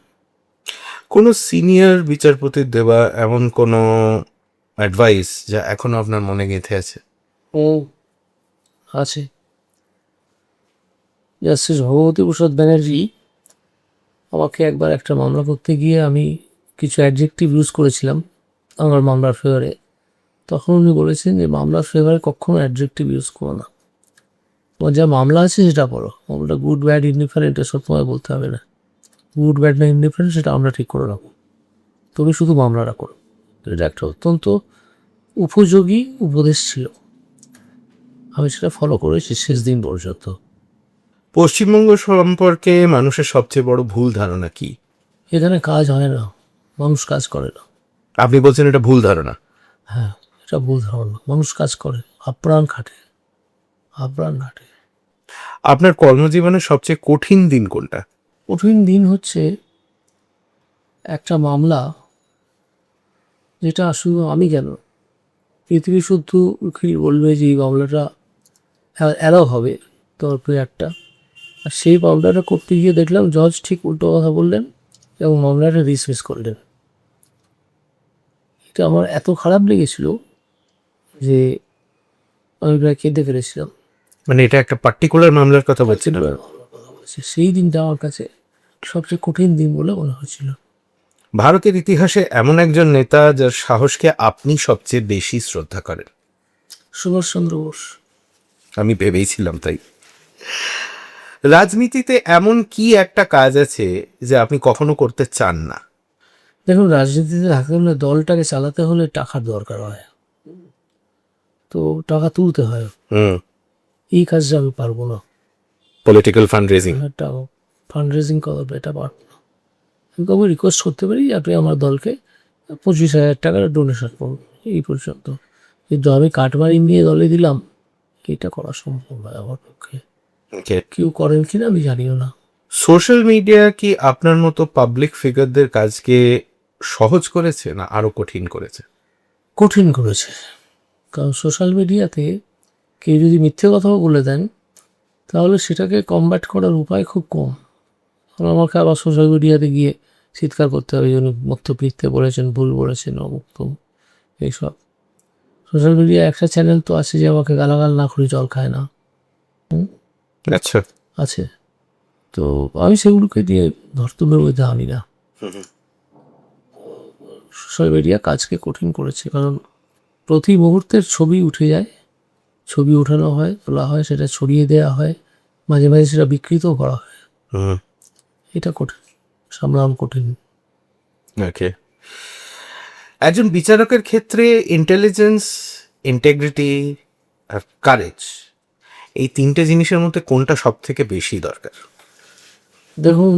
কোনো সিনিয়র বিচারপতির দেওয়া এমন কোনো অ্যাডভাইস যা এখনো আপনার মনে গেঁথে আছে? ও আছে, জাস্টিস ভগবতী প্রসাদ ব্যানার্জি আমাকে একবার একটা মামলা করতে গিয়ে আমি কিছু অ্যাডজেক্টিভ ইউজ করেছিলাম আমার মামলার ফেভারে। তখন উনি বলেছেন যে মামলার ফেভারে কখনো অ্যাডজেক্টিভ ইউজ করো না, তোমার যা মামলা আছে সেটা পড়ো, মামলাটা গুড ব্যাড ইনডিফারেন্ট এসব তোমায় বলতে হবে না। গুড ব্যাড না ইনডিফারেন্ট সেটা আমরা ঠিক করে রাখবো, তুমি শুধু মামলাটা করো। এটা একটা অত্যন্ত উপযোগী উপদেশ ছিল, আমি সেটা ফলো করেছি শেষ দিন পর্যন্ত। পশ্চিমবঙ্গ সম্পর্কে মানুষের সবচেয়ে বড় ভুল ধারণা কি? এখানে কাজ হয় না, মানুষ কাজ করে না। আপনি বলছেন এটা ভুল ধারণা? হ্যাঁ, এটা ভুল ধারণা। মানুষ কাজ করে, আপ্রাণ খাটে, আপ্রাণ খাটে। আপনার কর্মজীবনের সবচেয়ে কঠিন দিন কোনটা? কঠিন দিন হচ্ছে একটা মামলা যেটা শুধু আমি কেন, পৃথিবী শুদ্ধ উকিল বলবে যে এই মামলাটা অ্যালাউ হবে তরফে একটা, আর সেই মামলাটা করতে গিয়ে দেখলাম জজ ঠিক উল্টো কথা বললেন এবং মামলাটা ডিসমিস করলেন। এটা আমার এত খারাপ লেগেছিল যে আমি প্রায় কেঁদে ফেলেছিলাম। মানে এটা একটা পার্টিকুলার মামলার কথা বলছেন? সেই দিনটা আমার কাছে সবচেয়ে কঠিন দিন বলে মনে হয়েছিল। ভারতের ইতিহাসে এমন একজন নেতা যার সাহসকে আপনি সবচেয়ে বেশি শ্রদ্ধা করেন? সুভাষচন্দ্র বোস। আমি ভেবেইছিলাম তাই। রাজনীতিতে এমন কি একটা কাজ আছে যে আপনি কখনো করতে চান না? দেখুন, রাজনীতিতে থাকতে হলে দলটাকে চালাতে হলে টাকার দরকার হয়, তো টাকা তুলতে হয়। এই কাজটা আমি পারবো না। Political fund raising? টাকা ফান্ড রেজিং করা এটা পারবো না। আমি কাউকে রিকোয়েস্ট করতে পারি আপনি আমার দলকে 25,000 টাকার ডোনেশন করুন, এই পর্যন্ত। কিন্তু আমি কাটমারি নিয়ে দলে দিলাম, এটা করা সম্ভব নয় আমার পক্ষে। কেউ করেন কিনা আমি জানিও না। সোশ্যাল মিডিয়া কি আপনার মতো পাবলিক ফিগারদের কাজকে সহজ করেছে না আরো কঠিন করেছে? কঠিন করেছে, কারণ সোশ্যাল মিডিয়াতে কেউ যদি মিথ্যে কথাও বলে দেন তাহলে সেটাকে কমব্যাট করার উপায় খুব কম। কারণ আমাকে আবার সোশ্যাল মিডিয়াতে গিয়ে চিৎকার করতে হবে, যেন বক্তব্য মিথ্যে বলেছেন, ভুল বলেছেন, অমুক এইসব। সোশ্যাল মিডিয়া একটা চ্যানেল তো আছে যে আমাকে গালাগাল না করে জল খায় না। আচ্ছা, আছে, তো আমি সেগুলোকে দিয়ে ধর্তব্যের মধ্যে আনি না। সোশ্যাল মিডিয়া কাজকে কঠিন করেছে, কারণ প্রতি মুহূর্তের ছবি উঠে যায়, ছবি ওঠানো হয়, তোলা হয়, সেটা ছড়িয়ে দেওয়া হয়, মাঝে মাঝে সেটা বিকৃতও করা হয়। এটা কঠিন, সামলানো কঠিন। ওকে। একজন বিচারকের ক্ষেত্রে ইন্টেলিজেন্স, ইন্টেগ্রিটি আর কারেজ, এই তিনটে জিনিসের মধ্যে কোনটা সব থেকে বেশি দরকার? দেখুন,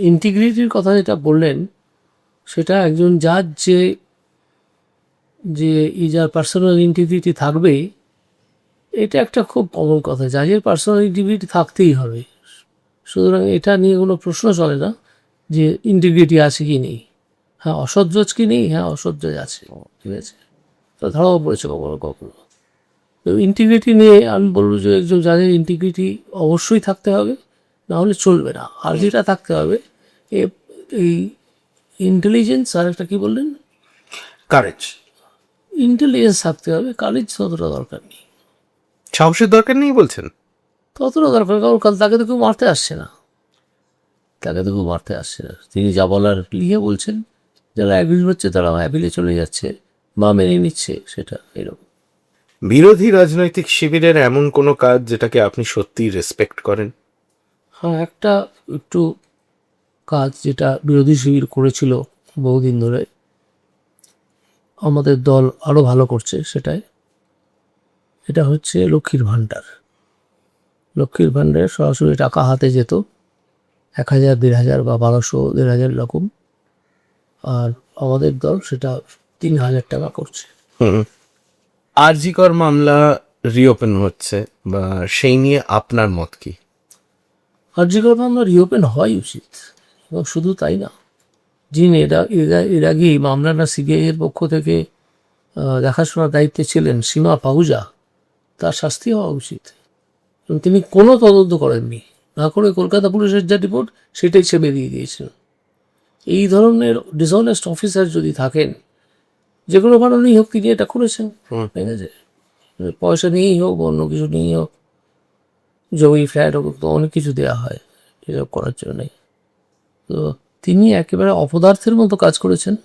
ইন্টিগ্রিটির কথা যেটা বললেন সেটা একজন জাজ যে যার পার্সোনাল ইন্টিগ্রিটি থাকবে এটা একটা খুব কমন কথা, জাজের পার্সোনাল ইন্টিগ্রিটি থাকতেই হবে। সুতরাং এটা নিয়ে কোনো প্রশ্ন চলে না যে ইন্টিগ্রিটি আছে কি নেই। হ্যাঁ, অসৎ জজ কি নেই? হ্যাঁ, অসৎ জজ আছে, ঠিক আছে, তো ধরাও পড়েছে কখনো কখনো। তো ইন্টিগ্রিটি নিয়ে আমি বলবো যে একজন জাজের ইন্টিগ্রিটি অবশ্যই থাকতে হবে, না হলে চলবে না। আর যেটা থাকতে হবে এই ইন্টেলিজেন্স, আর একটা কী বললেন, কারেজ, ইন্টেলিজেন্স থাকতে হবে, কারেজ ততটা দরকার নেই। সাহসের দরকার নেই বলছেন? ততটা দরকার, কারণ তাকে তো কেউ মারতে আসছে না, তাকে তো কেউ মারতে আসছে না। তিনি যা বলার লিখে বলছেন, যারা অ্যাগ্রি হচ্ছে তারা অ্যাপিলে চলে যাচ্ছে বা মেনে নিচ্ছে, সেটা এরকম। বিরোধী রাজনৈতিক শিবিরের এমন কোনো কাজ যেটাকে আপনি সত্যিই রেসপেক্ট করেন? হ্যাঁ, একটা একটু কাজ যেটা বিরোধী শিবির করেছিল বহুদিন ধরে, আমাদের দল আরও ভালো করছে সেটাই। এটা হচ্ছে লক্ষ্মীর ভাণ্ডার। লক্ষ্মীর ভাণ্ডারে সরাসরি টাকা হাতে যেত, 1,000, 1,500 বা 1,200, 1,500 এরকম। আর আমাদের দল সেটা 3,000 টাকা করছে। আরজিকর মামলা রিওপেন হচ্ছে, বা সেই নিয়ে আপনার মত কি? আরজিকর মামলা রিওপেন হওয়াই উচিত, এবং শুধু তাই না, যিনি এর আগে এই মামলাটা সিবিআইয়ের পক্ষ থেকে দেখাশোনার দায়িত্বে ছিলেন, সীমা পাহুজা, তার শাস্তি হওয়া উচিত। এবং তিনি কোনো তদন্ত করেননি, না করে কলকাতা পুলিশের যা রিপোর্ট সেটাই সে বেরিয়ে দিয়েছেন। এই ধরনের ডিসঅনেস্ট অফিসার যদি থাকেন, যে কোনো কারণেই হোক, তিনি এটা করেছেন, ঠিক আছে, পয়সা নিয়েই হোক, অন্য কিছু নিয়েই হোক, জমি ফ্ল্যাট হোক, তো অনেক কিছু দেওয়া হয় এসব করার জন্যে। তো তিনি একেবারে অপদার্থের মতো কাজ করেছেন।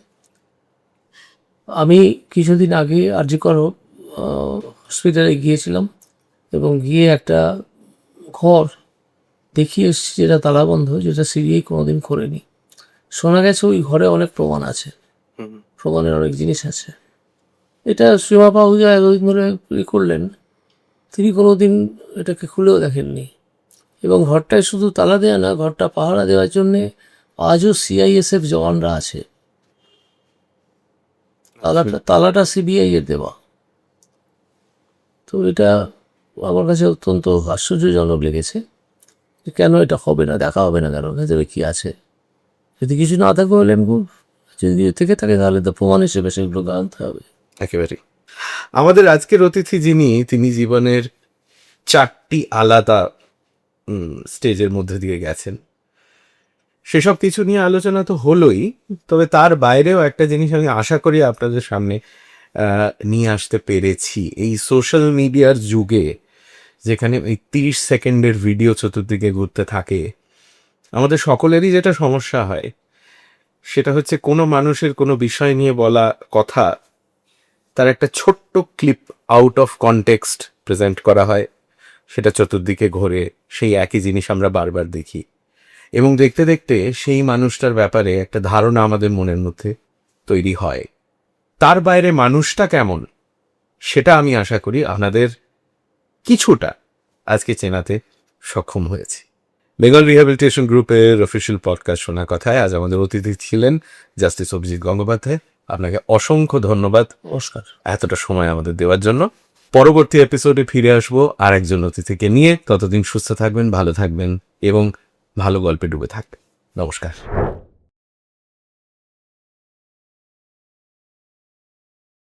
আমি কিছুদিন আগে আরজিকর হসপিটালে গিয়েছিলাম, এবং গিয়ে একটা ঘর দেখিয়ে এসেছি যেটা তালাবন্ধ, যেটা সিবিআই কোনোদিন খোলেনি। শোনা গেছে ওই ঘরে অনেক প্রমাণ আছে, প্রমাণের অনেক জিনিস আছে। এটা সীমা পাহুজা এতদিন ধরে করলেন, তিনি কোনোদিন এটাকে খুলেও দেখেননি। এবং ঘরটায় শুধু তালা দেওয়া না, ঘরটা পাহারা দেওয়ার জন্যে আজও সিআইএসএফ জওয়ানরা আছে। তালাটা সিবিআই এর দেওয়া। তো এটা আমার কাছে অত্যন্ত আশ্চর্যজনক লেগেছে, যে কেন এটা হবে না, দেখা হবে না কেন, ভেতরে কী আছে। যদি কিছু না থাকে হলে যদি থেকে থাকে তাহলে তো প্রমাণ হিসেবে সেগুলো আনতে হবে। একেবারেই। আমাদের আজকের অতিথি যিনি, তিনি জীবনের 4টি আলাদা স্টেজের মধ্যে দিয়ে গেছেন। সেসব কিছু নিয়ে আলোচনা তো হলোই, তবে তার বাইরেও একটা জিনিস আমি আশা করি আপনাদের সামনে নিয়ে আসতে পেরেছি। এই সোশ্যাল মিডিয়ার যুগে, যেখানে এই 30 সেকেন্ডের ভিডিও চতুর্দিকে ঘুরতে থাকে, আমাদের সকলেরই যেটা সমস্যা হয় সেটা হচ্ছে কোনো মানুষের কোনো বিষয় নিয়ে বলা কথা, তার একটা ছোট্ট clip out of context present করা হয়, সেটা চতুর্দিকে ঘোরে, সেই একই জিনিস আমরা বারবার দেখি, এবং দেখতে দেখতে সেই মানুষটার ব্যাপারে একটা ধারণা আমাদের মনের মধ্যে তৈরি হয়। তার বাইরে মানুষটা কেমন, সেটা আমি আশা করি আপনাদের কিছুটা আজকে চেনাতে সক্ষম হয়েছি। বেঙ্গল রিহ্যাবিলিটেশন গ্রুপের অফিসিয়াল পডকাস্ট শোনা কথায় আজ আমাদের অতিথি ছিলেন জাস্টিস অভিজিৎ গঙ্গোপাধ্যায়। আপনাকে অসংখ্য ধন্যবাদ নমস্কার। এতটা সময় আমাদের দেওয়ার জন্য। পরবর্তী এপিসোডে ফিরে আসবো আর একজন অতিথিকে নিয়ে। ততদিন সুস্থ থাকবেন, ভালো থাকবেন এবং ভালো গল্পে ডুবে থাকবেন। নমস্কার।